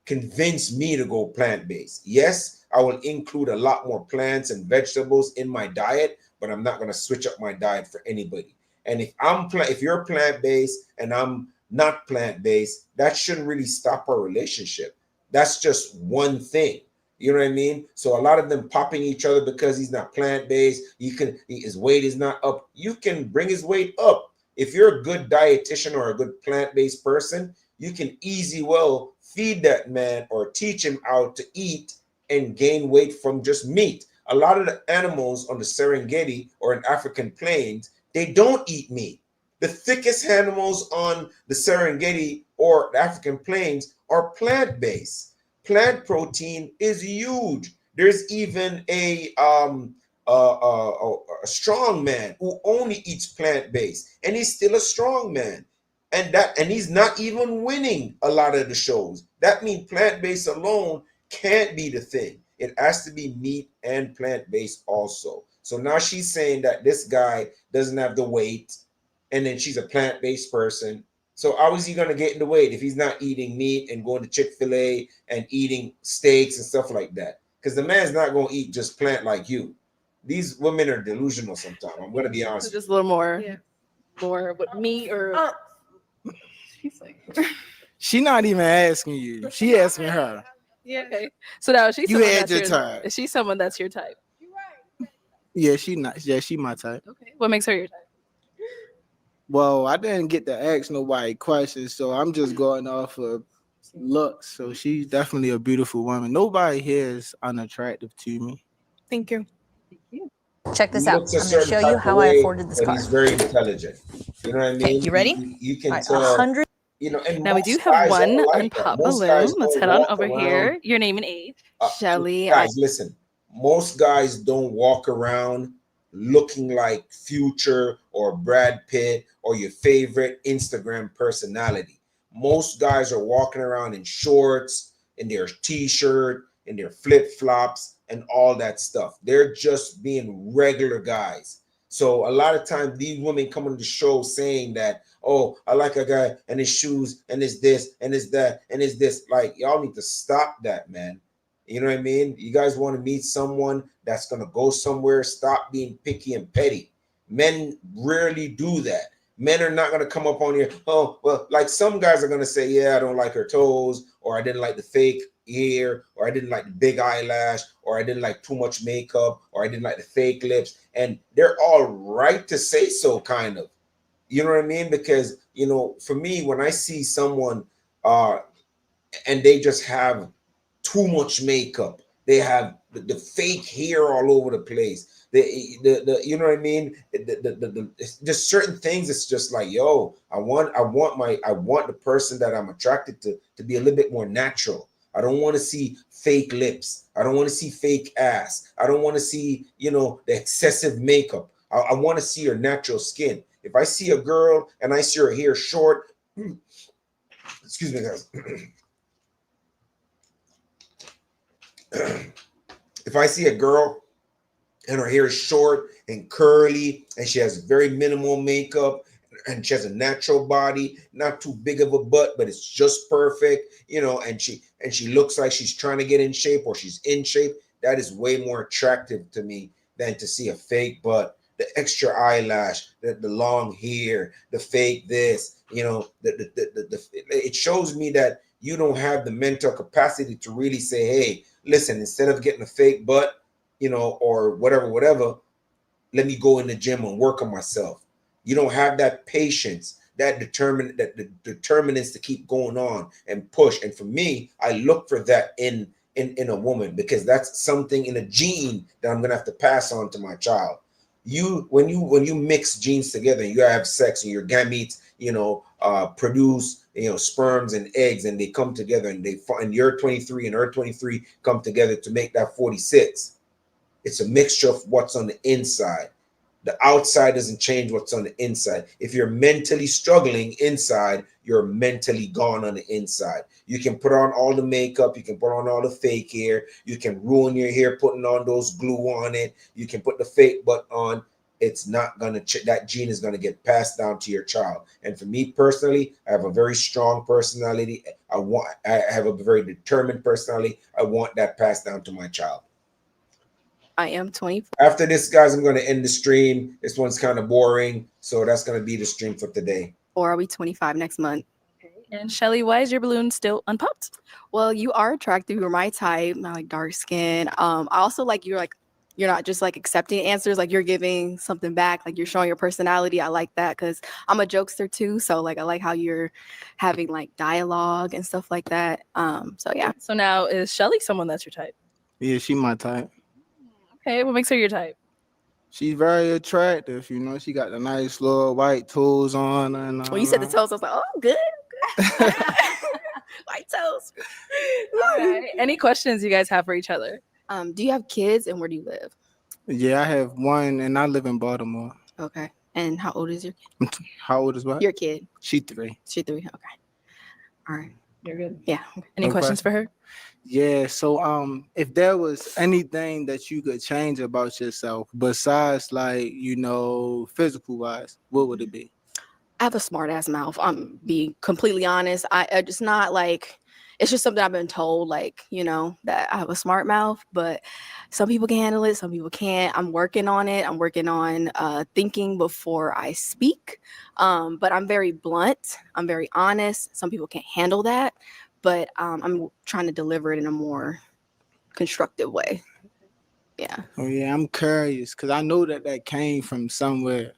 convince me to go plant-based. Yes, I will include a lot more plants and vegetables in my diet, but I'm not gonna switch up my diet for anybody. And if you're plant-based and I'm not plant-based, that shouldn't really stop our relationship. That's just one thing. You know what I mean? So a lot of them popping each other because he's not plant-based. His weight is not up. You can bring his weight up. If you're a good dietitian or a good plant-based person, you can easy well feed that man or teach him how to eat and gain weight from just meat. A lot of the animals on the Serengeti or in African plains, they don't eat meat. The thickest animals on the Serengeti or the African plains are plant-based. Plant protein is huge. There's even a strong man who only eats plant-based, and he's still a strong man. And he's not even winning a lot of the shows. That means plant-based alone can't be the thing. It has to be meat and plant-based also. So now she's saying that this guy doesn't have the weight, and then she's a plant-based person. So how is he going to get in the weight if he's not eating meat and going to Chick-fil-A and eating steaks and stuff like that? Because the man's not going to eat just plant like you. These women are delusional sometimes. I'm going to be honest. So just a little more, more with meat or. She's like, She not even asking you. She asking her. yeah. Okay. So now she's You someone had that's your your time. Is she someone that's your type? Yeah, she not. Yeah, she my type. Okay. What makes her your type? Well, I didn't get to ask nobody questions, so I'm just going off of looks. So she's definitely a beautiful woman. Nobody here is unattractive to me. Thank you. Check this He out. looks a I'm going to certain show type you of how I way, afforded this but car. he's very intelligent. You know what I mean? Okay, you ready? You can All right, tell. 100. You know, and Now we most do have guys one are like that. unpop Most balloon. guys Let's don't head on walk over around. here. Your name and age. Shelly, Guys, listen. Most guys don't walk around looking like Future or Brad Pitt or your favorite Instagram personality. most guys are walking around in shorts, in their t-shirt, in their flip-flops, and all that stuff. They're just being regular guys. So a lot of times these women come on the show saying that, oh, I like a guy and his shoes and his this and his that and his this. Like, y'all need to stop that, man. You know what I mean? You guys want to meet someone that's going to go somewhere. Stop being picky and petty. Men rarely do that. Men are not going to come up on here. Oh, well, like some guys are going to say, yeah, I don't like her toes, or I didn't like the fake hair, or I didn't like the big eyelash, or I didn't like too much makeup, or I didn't like the fake lips. And they're all right to say so, kind of. You know what I mean? Because, you know, for me, when I see someone and they just have too much makeup, they have the fake hair all over the place, the you know what I mean, just certain things, it's just like, yo, I want the person that I'm attracted to be a little bit more natural. I don't want to see fake lips. I don't want to see fake ass. I don't want to see, you know, the excessive makeup. I want to see her natural skin. If I see a girl and I see her hair short, excuse me, guys. If I see a girl and her hair is short and curly and she has very minimal makeup and she has a natural body, not too big of a butt, but it's just perfect, you know, and she looks like she's trying to get in shape or she's in shape, that is way more attractive to me than to see a fake butt, the extra eyelash, the long hair, the fake this, you know, it shows me that you don't have the mental capacity to really say, hey, listen, instead of getting a fake butt, you know, or whatever, let me go in the gym and work on myself. You don't have that patience, that determinants to keep going on and push. And for me, I look for that in a woman, because that's something in a gene that I'm gonna have to pass on to my child. When you mix genes together and you have sex and your gametes, you know, produce, you know, sperms and eggs, and they come together and you're 23 and her 23 come together to make that 46. It's a mixture of what's on the inside. The outside doesn't change what's on the inside. If you're mentally struggling inside, you're mentally gone on the inside. You can put on all the makeup, you can put on all the fake hair, you can ruin your hair putting on those glue on it, you can put the fake butt on. It's not gonna that gene is gonna get passed down to your child. And for me personally, I have a very strong personality. I have a very determined personality. I want that passed down to my child. I am 24. After this, guys, I'm going to end the stream. This one's kind of boring, so that's going to be the stream for today. Or are we 25 next month? And Shelly, why is your balloon still unpopped? Well, you are attractive. You're my type. I like dark skin. I also like you're not just like accepting answers, like you're giving something back, like you're showing your personality. I like that because I'm a jokester too. So like I like how you're having like dialogue and stuff like that. So yeah. So now is Shelly someone that's your type? Yeah, she my type. Okay, what makes her your type? She's very attractive, you know. She got the nice little white toes on, and when you said the toes, I was like, oh, good. White toes. Okay. Any questions you guys have for each other? Do you have kids, and where do you live? Yeah, I have one, and I live in Baltimore. Okay. And how old is your kid? How old is what? Your kid. She 3. She 3. Okay. All right. You're good. Yeah. Any questions for her? Yeah, so if there was anything that you could change about yourself besides, like, you know, physical wise, what would it be? I have a smart ass mouth. I'm being completely honest. I just not like, it's just something I've been told, like, you know, that I have a smart mouth, but some people can handle it, some people can't. I'm working on it. I'm working on thinking before I speak. But I'm very blunt. I'm very honest. Some people can't handle that, but I'm trying to deliver it in a more constructive way. Yeah. Oh yeah, I'm curious because I know that came from somewhere.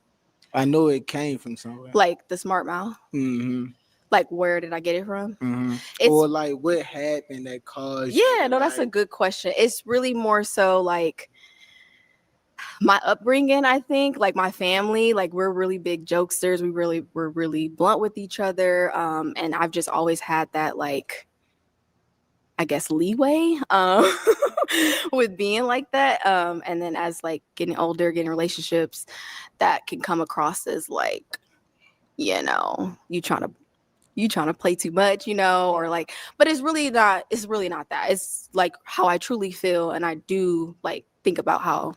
I know it came from somewhere. Like the smart mouth. Mm-hmm. Like, where did I get it from? Mm-hmm. Or like what happened that caused? Yeah, no, that's a good question. It's really more so like my upbringing, I think, like my family, like we're really big jokesters. We're really blunt with each other. And I've just always had that, like, I guess, leeway with being like that. And then as like getting older, getting relationships, that can come across as like, you know, you trying to you trying to play too much, you know, or like, but it's really not that. It's like how I truly feel. And I do like think about how,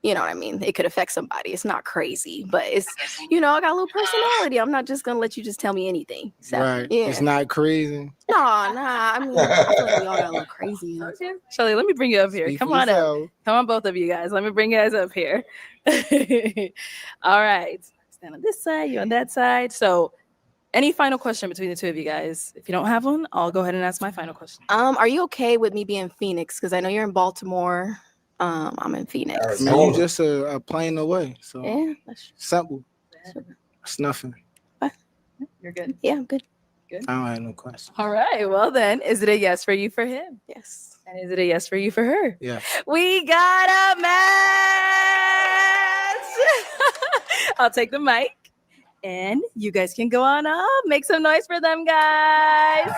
you know what I mean? It could affect somebody. It's not crazy, but it's, you know, I got a little personality. I'm not just going to let you just tell me anything. So, Right. yeah. It's not crazy. Nah. I mean, I feel like we all got a little crazy. You know? Shelly, let me bring you up here. Speak Come for on up. yourself. Come on, both of you guys. Let me bring you guys up here. All right. Stand on this side, you on that side. So, any final question between the two of you guys? If you don't have one, I'll go ahead and ask my final question. Are you okay with me being in Phoenix? Because I know you're in Baltimore. I'm in Phoenix. Man, you just a plane away. So Yeah, that's simple. It's nothing. You're good. Yeah, I'm good. Good. I don't have no question. All right. Well, then, is it a yes for you for him? Yes. And is it a yes for you for her? Yeah. We got a match. I'll take the mic. And you guys can go on up. Make some noise for them, guys.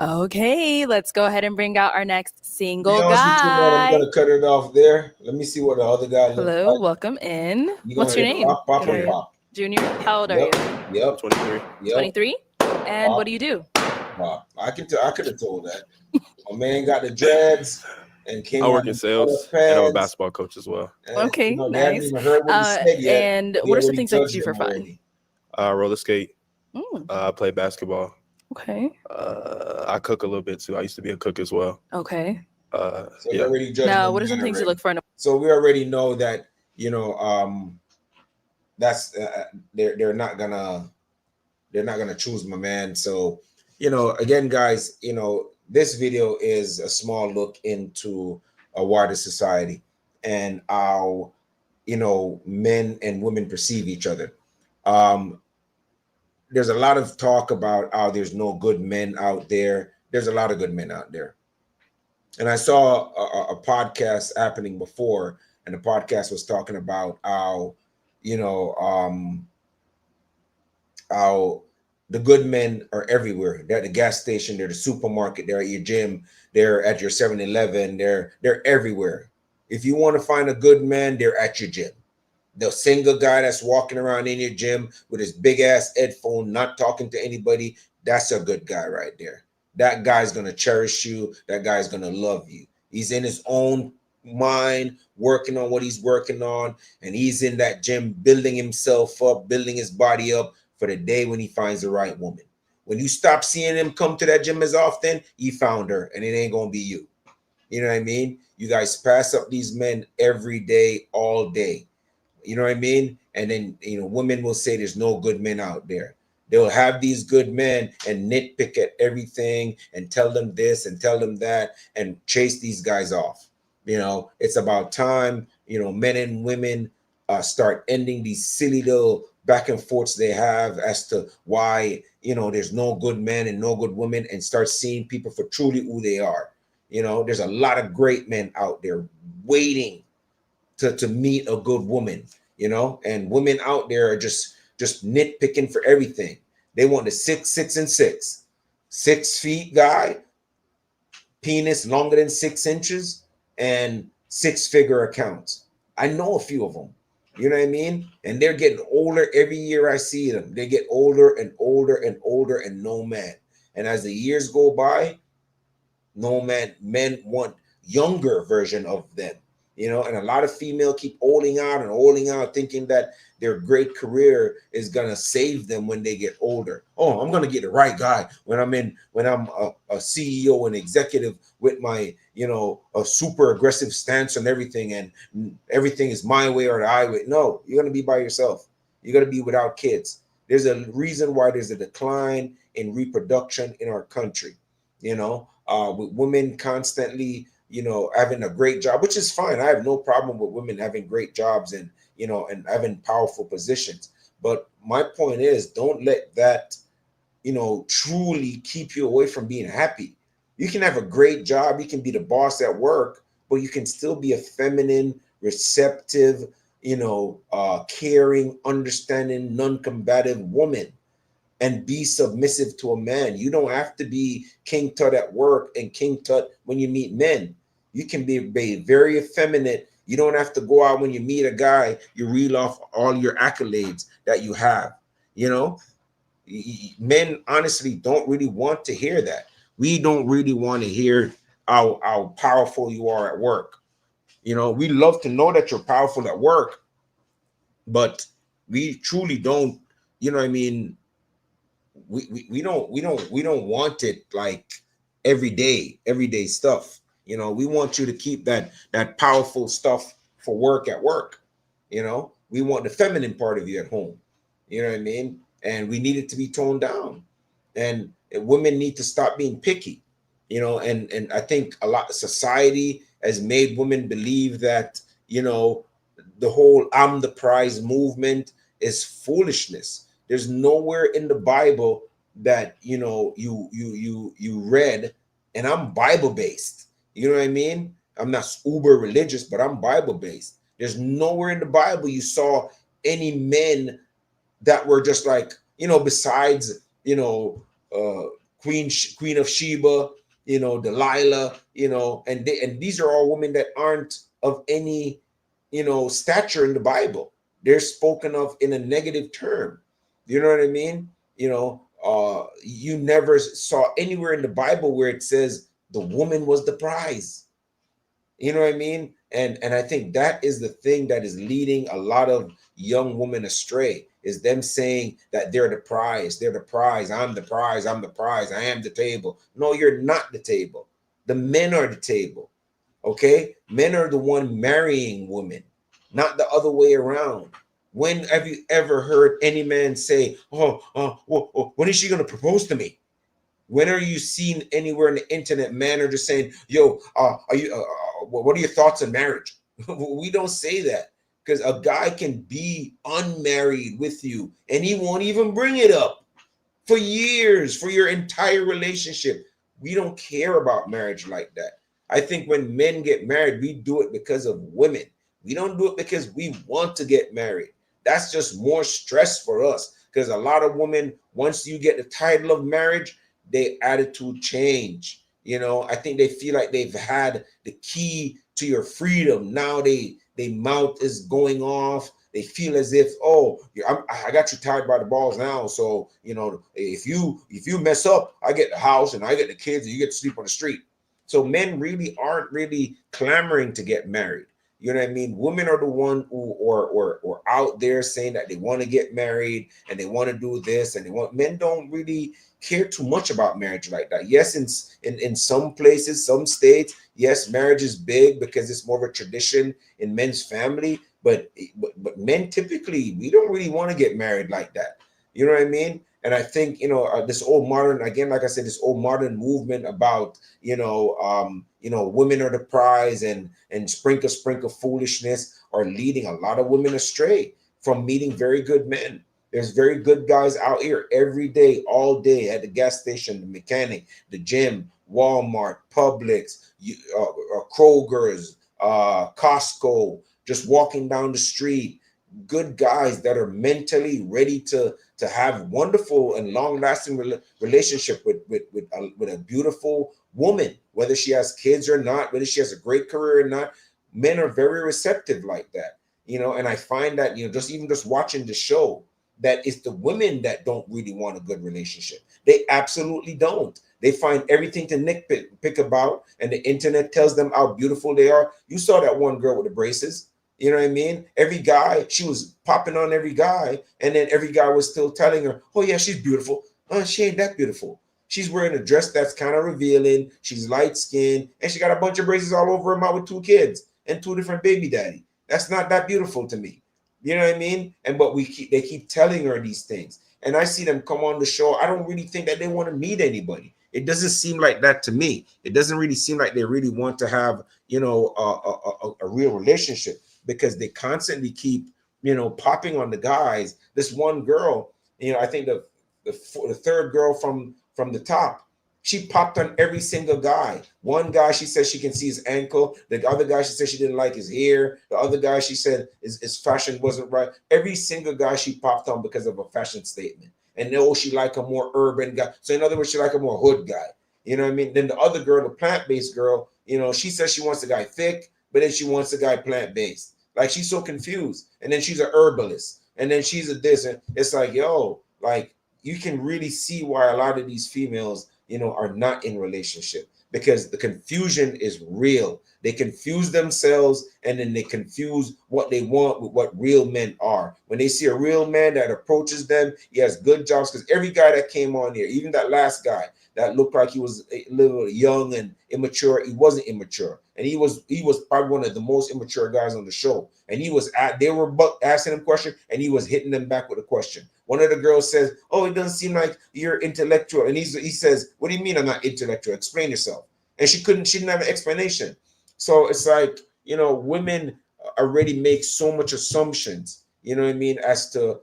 Okay, let's go ahead and bring out our next single I'm guy. gonna cut it off there. Let me see what the other guy looks Hello, like. welcome in. You What's your gonna name? Pop, pop, and pop. Junior, how old are you? Yep. 23. Yep. 23? And what do you do? Pop. I could have told that. My man got the dreads and came I work out in sales color and I'm a pads. basketball coach as well. Okay, You know, they haven't nice. even heard what he said yet. And We what are some already things that you judged do for him fun? already. Roller skate. Mm. I play basketball. Okay. I cook a little bit too. I used to be a cook as well. Okay. So we Yeah. already judged Now, him what are some things you already. look for in a So we already know that, you know, that's they're not gonna choose my man. So, you know, again, guys, you know, this video is a small look into a wider society and how, you know, men and women perceive each other. There's a lot of talk about how there's no good men out there. There's a lot of good men out there. And I saw a podcast happening before, and the podcast was talking about how, you know, how the good men are everywhere. They're at the gas station, they're at the supermarket, they're at your gym, they're at your 7-Eleven, they're everywhere. If you want to find a good man, they're at your gym. The single guy that's walking around in your gym with his big ass headphone, not talking to anybody, that's a good guy right there. That guy's going to cherish you. That guy's going to love you. He's in his own mind, working on what he's working on. And he's in that gym, building himself up, building his body up for the day when he finds the right woman. When you stop seeing him come to that gym as often, he found her and it ain't going to be you. You know what I mean? You guys pass up these men every day, all day. You know what I mean? And then, you know, women will say there's no good men out there. They'll have these good men and nitpick at everything and tell them this and tell them that and chase these guys off. You know, it's about time, you know, men and women start ending these silly little back and forths they have as to why, you know, there's no good men and no good women, and start seeing people for truly who they are. You know, there's a lot of great men out there waiting to meet a good woman, you know, and women out there are just nitpicking for everything. They want the 6'6" 6 feet guy, penis longer than 6 inches, and 6-figure accounts. I know a few of them, you know what I mean? And they're getting older every year I see them. They get older and older and older, and no man. And as the years go by, no man, men want younger version of them. You know, and a lot of female keep holding out, thinking that their great career is gonna save them when they get older. Oh, I'm gonna get the right guy when I'm a CEO and executive with my, you know, a super aggressive stance on everything, and everything is my way or the highway. No, you're gonna be by yourself. You're gonna be without kids. There's a reason why there's a decline in reproduction in our country. You know, with women constantly, you know, having a great job, which is fine. I have no problem with women having great jobs and, you know, and having powerful positions. But my point is, don't let that, you know, truly keep you away from being happy. You can have a great job. You can be the boss at work, but you can still be a feminine, receptive, you know, caring, understanding, non-combative woman and be submissive to a man. You don't have to be King Tut at work and King Tut when you meet men. You can be very effeminate You don't have to go out when you meet a guy, you reel off all your accolades that you have. You know, men honestly don't really want to hear that. We don't really want to hear how powerful you are at work. You know, we love to know that you're powerful at work, but we truly don't, you know what I mean? We don't want it like everyday stuff. You know, we want you to keep that powerful stuff for work at work. You know, we want the feminine part of you at home. You know what I mean? And we need it to be toned down. And women need to stop being picky. You know, and I think a lot of society has made women believe that, you know, the whole I'm the prize movement is foolishness. There's nowhere in the Bible that, you know, you read, and I'm Bible based. You know what I mean? I'm not uber religious, but I'm Bible based. There's nowhere in the Bible you saw any men that were just like, you know, besides, you know, Queen of Sheba, you know, Delilah, you know, and these are all women that aren't of any, you know, stature in the Bible. They're spoken of in a negative term. You know what I mean? You know, you never saw anywhere in the Bible where it says the woman was the prize. You know what I mean? And I think that is the thing that is leading a lot of young women astray, is them saying that they're the prize, I'm the prize, I am the table. No, you're not the table. The men are the table. Okay? Men are the one marrying women, not the other way around. When have you ever heard any man say, when is she going to propose to me? When are you seen anywhere in the internet man are just saying, yo, what are your thoughts on marriage? We don't say that, because a guy can be unmarried with you and he won't even bring it up for years, for your entire relationship. We don't care about marriage like that. I think when men get married, we do it because of women. We don't do it because we want to get married. That's just more stress for us, because a lot of women, once you get the title of marriage, their attitude change. You know, I think they feel like they've had the key to your freedom. Now they mouth is going off. They feel as if, oh, I got you tied by the balls now. So, you know, if you mess up, I get the house and I get the kids and you get to sleep on the street. So men really aren't really clamoring to get married. You know what I mean? Women are the one who are out there saying that they want to get married and they want to do this and they want. Men don't really care too much about marriage like that. Yes, in some places, some states, yes, marriage is big because it's more of a tradition in men's family. But men typically, we don't really want to get married like that. You know what I mean? And I think, you know, this old modern, again, like I said, this old modern movement about, women are the prize and sprinkle foolishness are leading a lot of women astray from meeting very good men. There's very good guys out here every day, all day, at the gas station, the mechanic, the gym, Walmart, Publix, Kroger's, Costco, just walking down the street. Good guys that are mentally ready to have wonderful and long-lasting relationship with a beautiful woman, whether she has kids or not, whether she has a great career or not. Men are very receptive like that, you know. And I find that, you know, just watching the show, that it's the women that don't really want a good relationship. They absolutely don't. They find everything to nitpick about, and the internet tells them how beautiful they are. You saw that one girl with the braces. You know what I mean? Every guy, she was popping on every guy, and then every guy was still telling her, oh yeah, she's beautiful. She ain't that beautiful. She's wearing a dress that's kind of revealing. She's light-skinned, and she got a bunch of braces all over her mouth with 2 kids and 2 different baby daddy. That's not that beautiful to me. You know what I mean? But they keep telling her these things. And I see them come on the show. I don't really think that they want to meet anybody. It doesn't seem like that to me. It doesn't really seem like they really want to have, you know, a real relationship, because they constantly keep, you know, popping on the guys. This one girl, you know, I think the third girl from the top, she popped on every single guy. One guy, she said she can see his ankle. The other guy, she said she didn't like his hair. The other guy, she said his fashion wasn't right. Every single guy she popped on because of a fashion statement. And she like a more urban guy. So in other words, she like a more hood guy. You know what I mean? Then the other girl, the plant-based girl, you know, she says she wants a guy thick, but then she wants a guy plant-based. Like, she's so confused. And then she's a herbalist, and then she's a this, and it's like, yo, like, you can really see why a lot of these females, you know, are not in relationship, because the confusion is real. They confuse themselves, and then they confuse what they want with what real men are. When they see a real man that approaches them, he has good jobs, because every guy that came on here, even that last guy that looked like he was a little young and immature, he wasn't immature. And he was probably one of the most immature guys on the show. And they were asking him questions, and he was hitting them back with a question. One of the girls says, "Oh, it doesn't seem like you're intellectual." And he says, "What do you mean I'm not intellectual? Explain yourself." And she didn't have an explanation. So it's like, you know, women already make so much assumptions, you know what I mean, as to,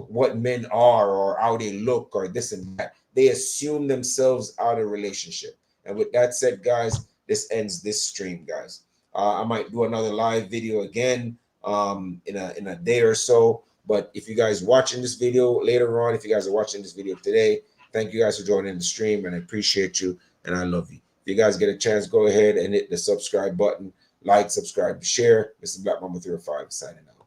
what men are or how they look or this and that. They assume themselves out of relationship. And with that said, guys, this ends this stream, guys. I might do another live video again in a day or so. But if you guys watching this video later on, if you guys are watching this video today, thank you guys for joining the stream, and I appreciate you, and I love you. If you guys get a chance, go ahead and hit the subscribe button, like, subscribe, share. This is Black Mamba 305 signing out.